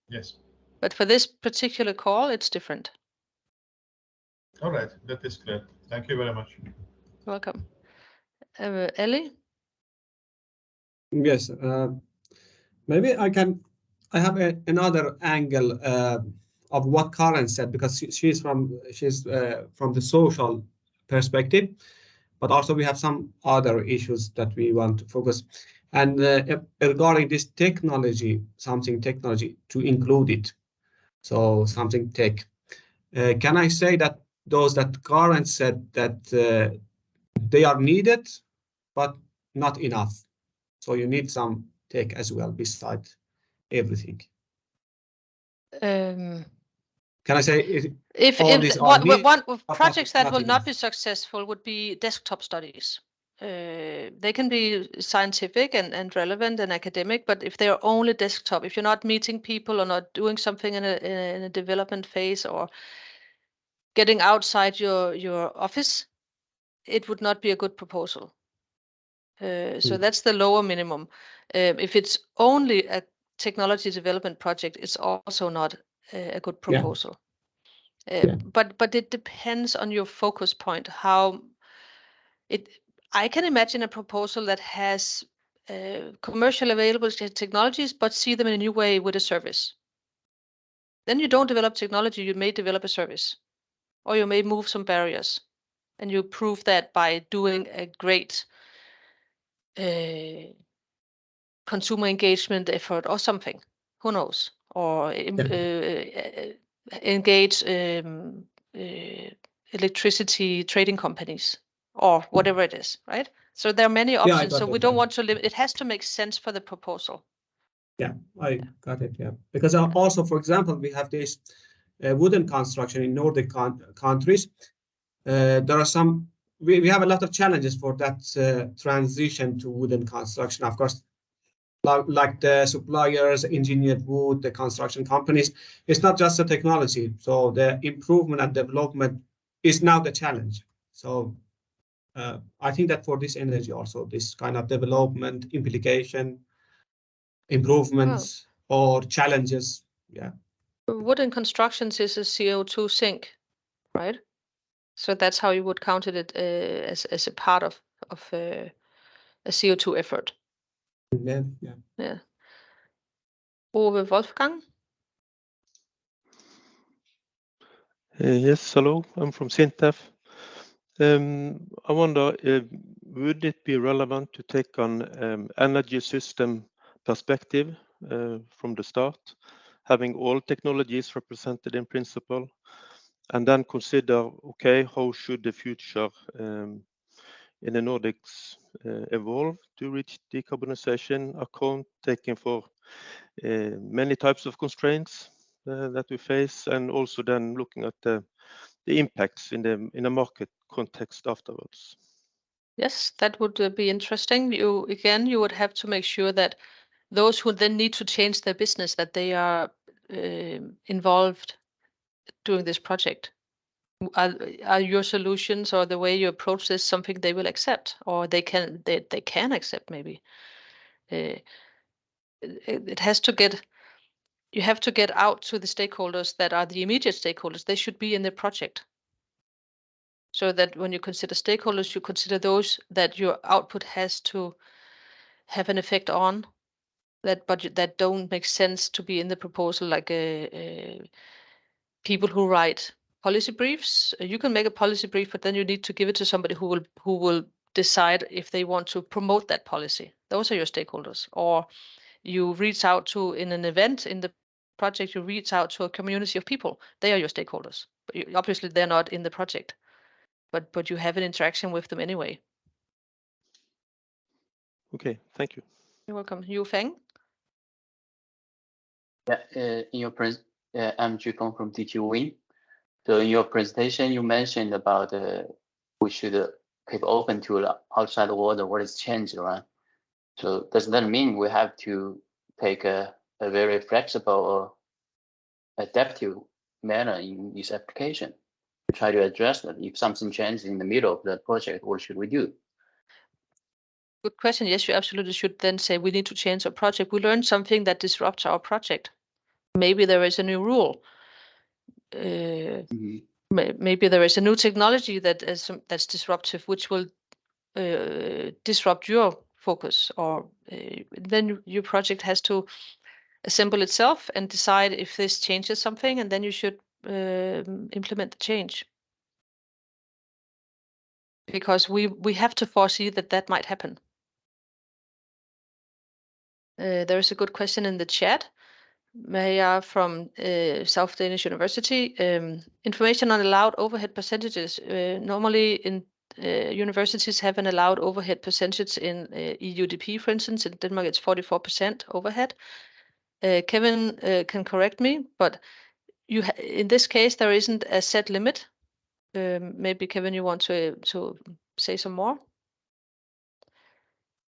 Yes.
But for this particular call, it's different.
All right, that is clear. Thank you very much.
Welcome. Ellie?
Yes, maybe I have another angle of what Karen said, because she's from the social perspective, but also we have some other issues that we want to focus. And regarding this technology, something technology to include it, so something tech. Can I say that those that Karen said that they are needed, but not enough? So you need some tech as well beside everything. Can I say
if one projects that will not be successful would be desktop studies. They can be scientific and relevant and academic, but if they are only desktop, if you're not meeting people or not doing something in a development phase or getting outside your office, it would not be a good proposal. So that's the lower minimum. If it's only a technology development project, it's also not a good proposal. Yeah. But it depends on your focus point. I can imagine a proposal that has commercial available technologies, but see them in a new way with a service. Then you don't develop technology, you may develop a service, or you may move some barriers, and you prove that by doing a great consumer engagement effort or something. Who knows? Or engage electricity trading companies or whatever it is, right? So there are many options. So we don't want to limit. It has to make sense for the proposal.
Yeah, I got it. Yeah, because also, for example, we have this wooden construction in Nordic countries. There are some. We have a lot of challenges for that transition to wooden construction. Of course, like the suppliers, engineered wood, the construction companies. It's not just the technology. So the improvement and development is now the challenge. So I think that for this energy also, this kind of development, implication, improvements or challenges. Yeah.
Wooden constructions is a CO2 sink, right? So that's how you would count it as a part of a CO2 effort. Yeah. Ove Wolfgang?
Yes, hello, I'm from SINTEF. I wonder, would it be relevant to take on energy system perspective from the start, having all technologies represented in principle, and then consider, okay, how should the future in the Nordics evolve to reach decarbonization, account taking for many types of constraints that we face, and also then looking at the impacts in a market context afterwards.
Yes, that would be interesting. You would have to make sure that those who then need to change their business, that they are involved doing this project. Are your solutions or the way you approach this something they will accept, or they can accept maybe? It has to get. You have to get out to the stakeholders that are the immediate stakeholders. They should be in the project. So that when you consider stakeholders, you consider those that your output has to have an effect on, that don't make sense to be in the proposal, like people who write policy briefs. You can make a policy brief, but then you need to give it to somebody who will decide if they want to promote that policy. Those are your stakeholders. Or you reach out to, in an event in the project, you reach out to a community of people. They are your stakeholders. But obviously they're not in the project, but you have an interaction with them anyway.
Okay, thank you.
You're welcome. Yu Feng?
Yeah, in your I'm Jufeng from DG Win. So in your presentation, you mentioned about we should keep open to the outside world, what is changed, right? So does that mean we have to take a very flexible or adaptive manner in this application to try to address that? If something changes in the middle of the project, what should we do?
Good question. Yes, you absolutely should then say we need to change our project. We learned something that disrupts our project. Maybe there is a new rule. Maybe there is a new technology that's disruptive, which will disrupt your focus, or then your project has to assemble itself and decide if this changes something, and then you should implement the change. Because we have to foresee that might happen. There is a good question in the chat. Maya from South Danish University. Information on allowed overhead percentages. Normally in universities have an allowed overhead percentage in EUDP, for instance. In Denmark, it's 44% overhead. Kevin can correct me, but in this case, there isn't a set limit. Maybe Kevin, you want to say some more?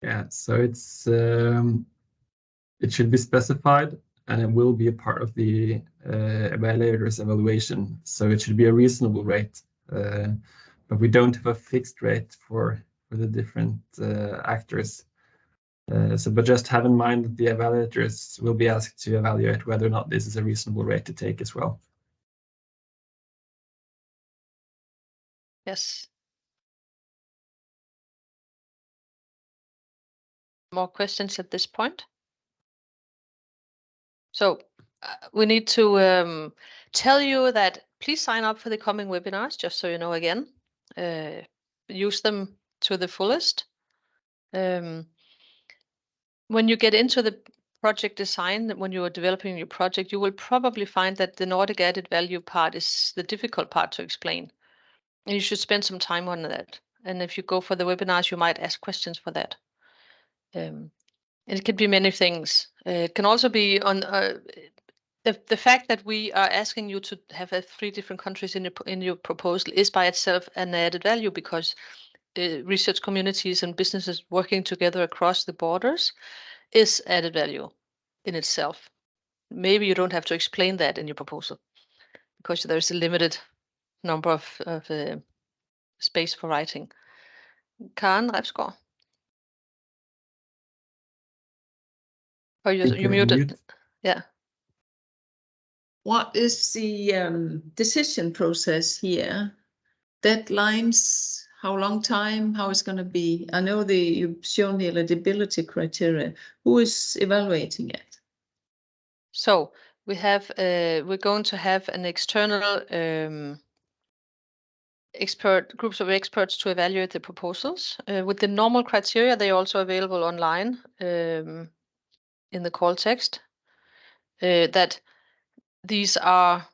Yeah, so it's it should be specified, and it will be a part of the evaluator's evaluation. So it should be a reasonable rate, but we don't have a fixed rate for the different actors. But just have in mind that the evaluators will be asked to evaluate whether or not this is a reasonable rate to take as well.
Yes. More questions at this point? So we need to tell you that please sign up for the coming webinars, just so you know again. Use them to the fullest. When you get into the project design, when you are developing your project, you will probably find that the Nordic added value part is the difficult part to explain. And you should spend some time on that. And if you go for the webinars, you might ask questions for that. And it could be many things. It can also be on the fact that we are asking you to have 3 different countries in your proposal is by itself an added value, because research communities and businesses working together across the borders is added value in itself. Maybe you don't have to explain that in your proposal because there's a limited number of space for writing. Karen Repsgaard. Oh, you're muted. Yeah.
What is the decision process here? Deadlines? How long time? How it's going to be? I know you've shown the eligibility criteria. Who is evaluating it?
So we have we're going to have an external groups of experts to evaluate the proposals. With the normal criteria, they are also available online in the call text. That these are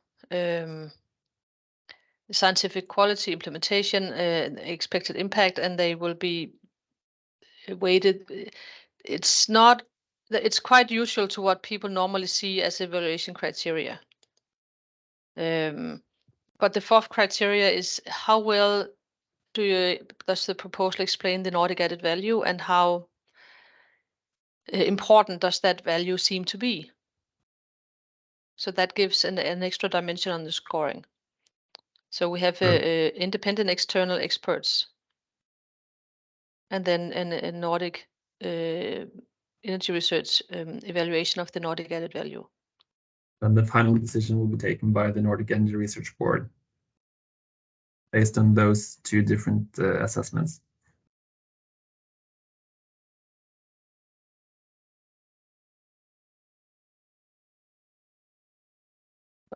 scientific quality, implementation, expected impact, and they will be weighted. It's quite usual to what people normally see as evaluation criteria. But the 4th criteria is how well does the proposal explain the Nordic added value, and how important does that value seem to be? So that gives an extra dimension on the scoring. So we have independent external experts, and then a Nordic Energy Research evaluation of the Nordic added value.
And the final decision will be taken by the Nordic Energy Research Board. based on those two different assessments?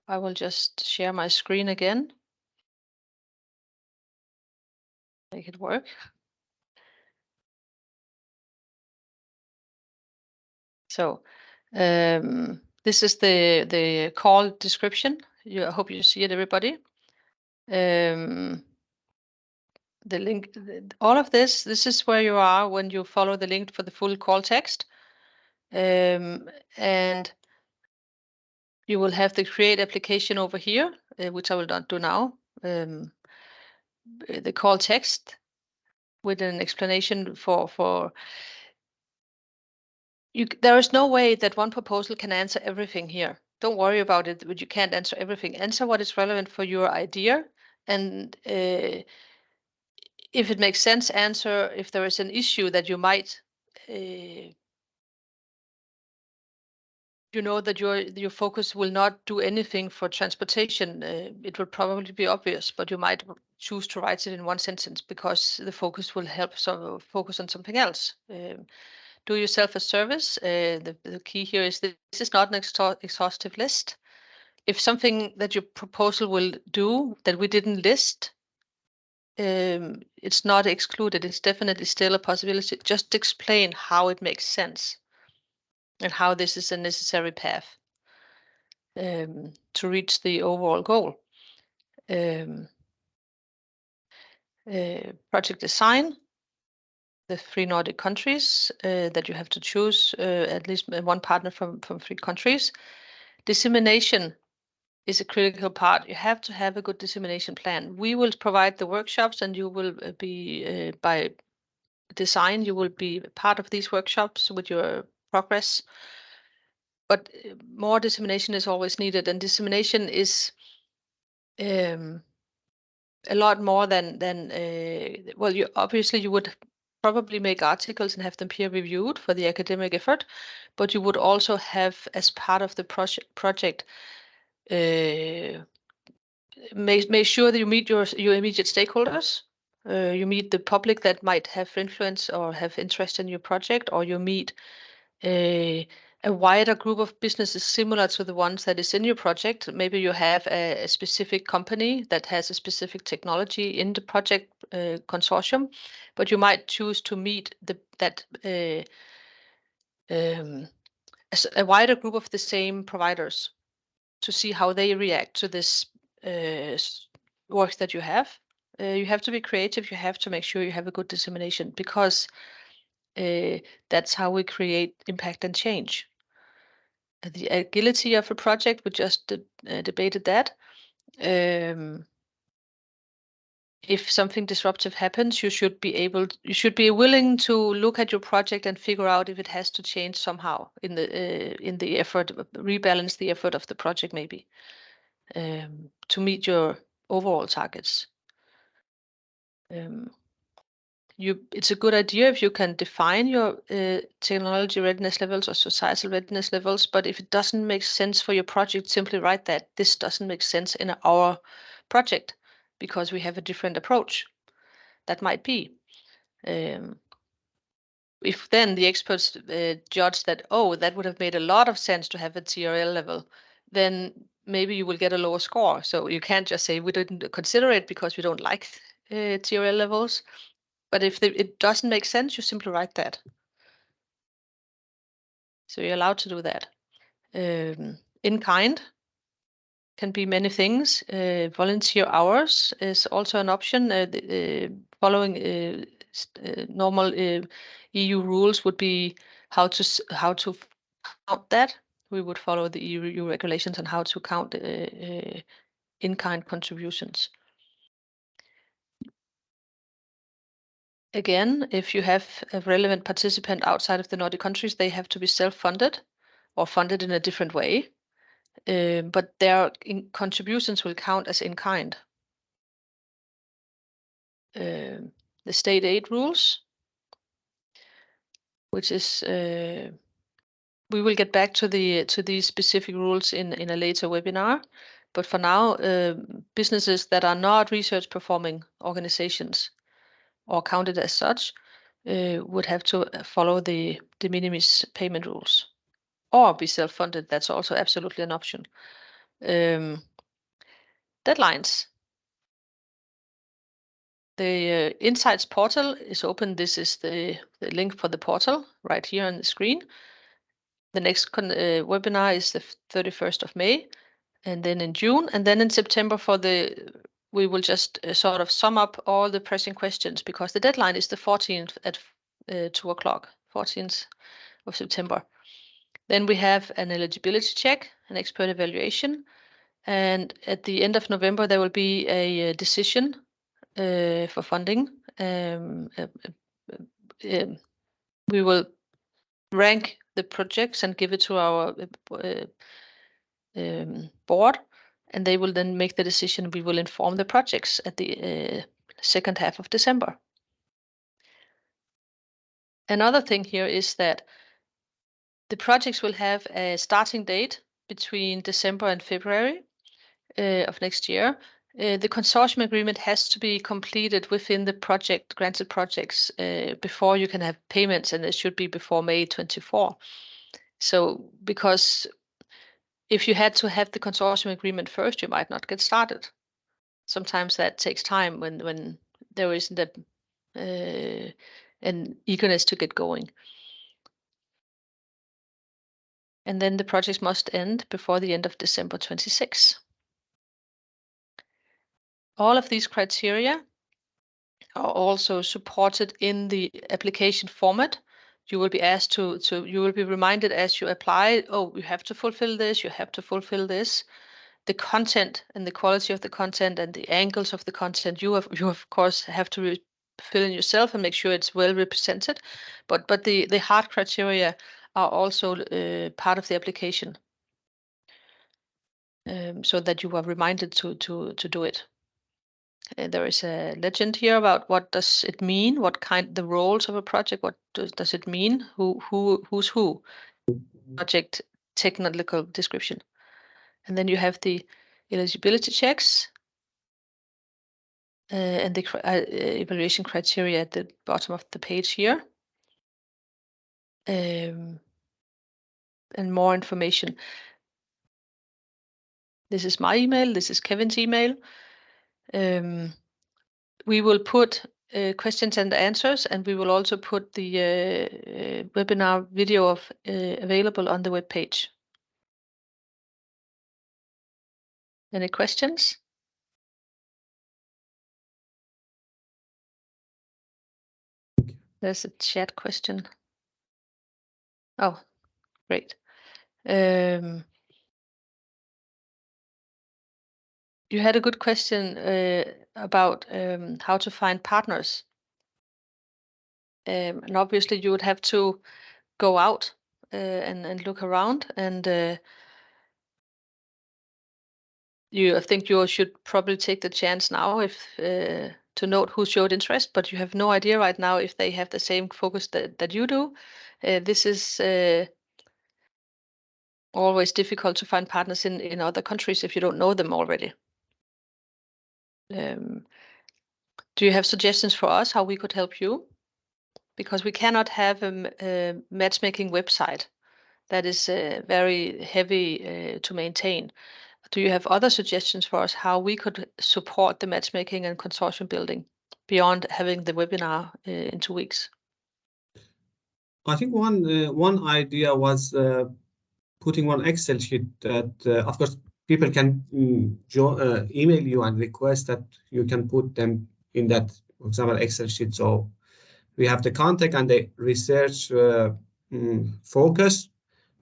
I will just share my screen again. Make it work. So this is the call description. I hope you see it, everybody. The link, all of this is where you are when you follow the link for the full call text. And you will have the create application over here, which I will not do now. The call text with an explanation for you. There is no way that one proposal can answer everything here. Don't worry about it, but you can't answer everything. Answer what is relevant for your idea, and if it makes sense, answer if there is an issue that you might you know that your focus will not do anything for transportation. It will probably be obvious, but you might choose to write it in one sentence because the focus will help focus on something else. Do yourself a service. The key here is that this is not an exhaustive list. If something that your proposal will do that we didn't list, it's not excluded. It's definitely still a possibility. Just explain how it makes sense and how this is a necessary path to reach the overall goal. Project design, the 3 Nordic countries that you have to choose, at least one partner from 3 countries. Dissemination is a critical part. You have to have a good dissemination plan. We will provide the workshops, and you will be, by design, you will be part of these workshops with your progress. But more dissemination is always needed, and dissemination is a lot more than well, you obviously you would probably make articles and have them peer reviewed for the academic effort, but you would also have, as part of the project, make sure that you meet your immediate stakeholders. You meet the public that might have influence or have interest in your project, or you meet a wider group of businesses similar to the ones that is in your project. Maybe you have a specific company that has a specific technology in the project consortium, but you might choose to meet a wider group of the same providers to see how they react to this work that you have. You have to be creative. You have to make sure you have a good dissemination, because that's how we create impact and change. The agility of a project, we just debated that. If something disruptive happens, you should be willing to look at your project and figure out if it has to change somehow in the effort, rebalance the effort of the project maybe, to meet your overall targets. It's a good idea if you can define your technology readiness levels or societal readiness levels, but if it doesn't make sense for your project, simply write that this doesn't make sense in our project because we have a different approach. That might be. If then the experts judge that, oh, that would have made a lot of sense to have a TRL level, then maybe you will get a lower score. So you can't just say we didn't consider it because we don't like TRL levels. But if it doesn't make sense, you simply write that. So you're allowed to do that. In kind can be many things. Volunteer hours is also an option. Following normal EU rules would be how to count that. We would follow the EU regulations on how to count in-kind contributions. Again, if you have a relevant participant outside of the Nordic countries, they have to be self-funded or funded in a different way. But their contributions will count as in-kind. The state aid rules, which is, we will get back to these specific rules in a later webinar. But for now, businesses that are not research performing organizations or counted as such would have to follow the de minimis payment rules or be self-funded. That's also absolutely an option. Deadlines. The Insights portal is open. This is the link for the portal right here on the screen. The next webinar is the 31st of May, and then in June, and then in September we will just sort of sum up all the pressing questions, because the deadline is the 14th at 2 o'clock, 14th of September. Then we have an eligibility check, an expert evaluation, and at the end of November there will be a decision for funding. We will rank the projects and give it to our board, and they will then make the decision. We will inform the projects at the second half of December. Another thing here is that the projects will have a starting date between December and February of next year. The consortium agreement has to be completed within the granted projects before you can have payments, and it should be before May 24. So, because if you had to have the consortium agreement first, you might not get started. Sometimes that takes time when there isn't an eagerness to get going. And then the projects must end before the end of December 26. All of these criteria are also supported in the application format. You will be asked you will be reminded as you apply, oh, you have to fulfill this, you have to fulfill this. The content and the quality of the content and the angles of the content, you of course have to fill in yourself and make sure it's well represented. But the hard criteria are also part of the application, so that you are reminded to do it. There is a legend here about what does it mean, the roles of a project, what does it mean, who's who, project technical description. And then you have the eligibility checks and the evaluation criteria at the bottom of the page here. And more information. This is my email, this is Kevin's email. We will put questions and answers, and we will also put the webinar video available on the web page. Any questions? There's a chat question. Oh, great. You had a good question about how to find partners. And obviously you would have to go out and look around, and I think you should probably take the chance now to note who showed interest, but you have no idea right now if they have the same focus that you do. This is always difficult to find partners in other countries if you don't know them already. Do you have suggestions for us how we could help you? Because we cannot have a matchmaking website that is very heavy to maintain. Do you have other suggestions for us how we could support the matchmaking and consortium building beyond having the webinar in 2 weeks?
I think one idea was putting one Excel sheet that, of course, people can email you and request that you can put them in that, for example, Excel sheet. So we have the contact and the research focus.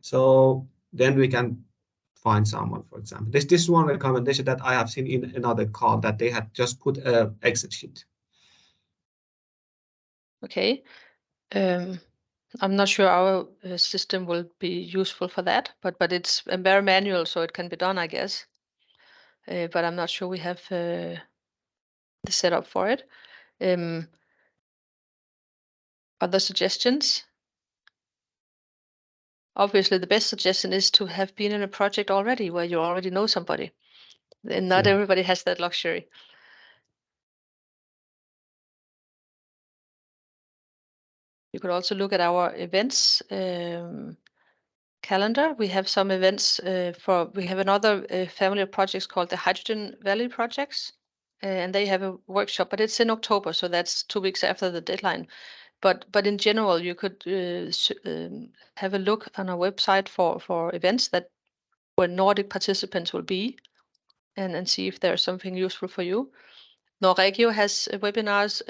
So then we can find someone, for example. This is one recommendation that I have seen in another call, that they had just put an Excel sheet.
Okay. I'm not sure our system will be useful for that, but it's very manual, so it can be done, I guess. But I'm not sure we have the setup for it. Other suggestions? Obviously, the best suggestion is to have been in a project already where you already know somebody. And not
Yeah.
everybody has that luxury. You could also look at our events calendar. We have some events we have another family of projects called the Hydrogen Valley projects, and they have a workshop, but it's in October, so that's 2 weeks after the deadline. But in general, you could have a look on our website for events where Nordic participants will be, and see if there's something useful for you. Norregio has webinars,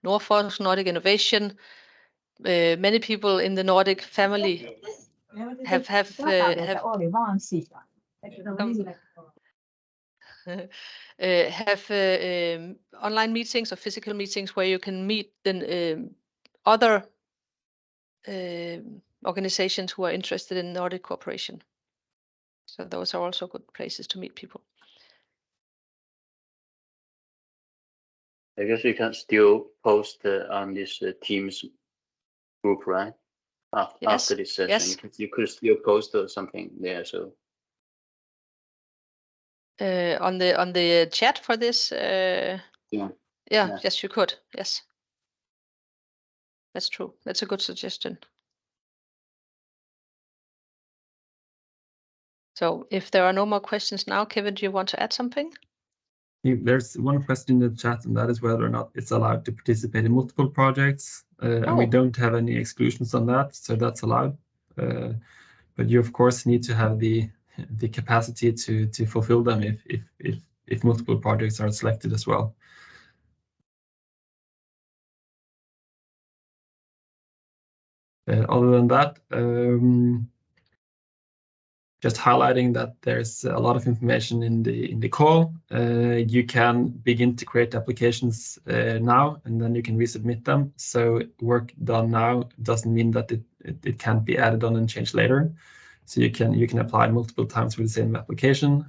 Norfolk, Nordic Innovation. Many people in the Nordic family have online meetings or physical meetings where you can meet the other organizations who are interested in Nordic cooperation. So those are also good places to meet people.
I guess you can still post on this Teams group, right? After this session,
yes.
you could still post something there. So
on the chat for this.
Yeah.
Yes, you could. Yes, that's true. That's a good suggestion. So if there are no more questions now, Kevin, do you want to add something?
There's one question in the chat, and that is whether or not it's allowed to participate in multiple projects. And we don't have any exclusions on that, so that's allowed. But you, of course, need to have the capacity to fulfill them if multiple projects are selected as well. Other than that, just highlighting that there's a lot of information in the call. You can begin to create applications now, and then you can resubmit them. So work done now doesn't mean that it can't be added on and changed later. So you can apply multiple times with the same application.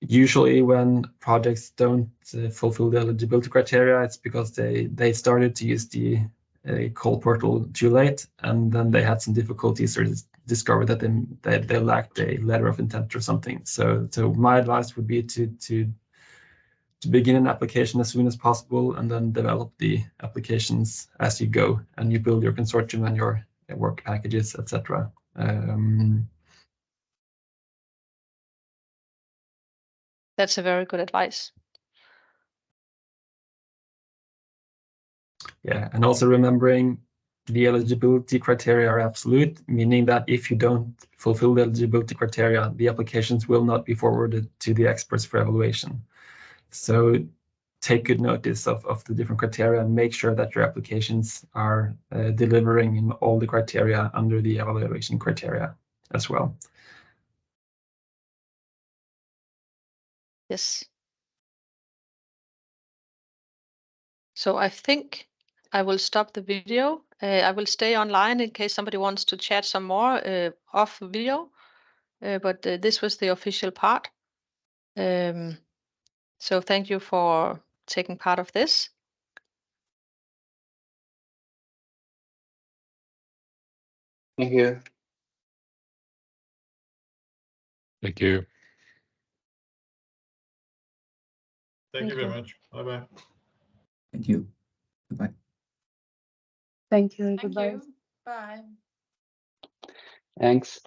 Usually when projects don't fulfill the eligibility criteria, it's because they started to use the call portal too late, and then they had some difficulties or discovered that they lacked a letter of intent or something. So my advice would be to begin an application as soon as possible, and then develop the applications as you go, and you build your consortium and your work packages, etc.
That's a very good advice.
Yeah, and also remembering the eligibility criteria are absolute, meaning that if you don't fulfill the eligibility criteria, the applications will not be forwarded to the experts for evaluation. So take good notice of the different criteria and make sure that your applications are delivering in all the criteria under the evaluation criteria as well.
Yes. So I think I will stop the video. I will stay online in case somebody wants to chat some more off video. But this was the official part. So thank you for taking part of this.
Thank you.
Thank you.
Thank you very much. Bye-bye.
Thank you. Goodbye.
Thank you. Goodbye.
Bye.
Thanks.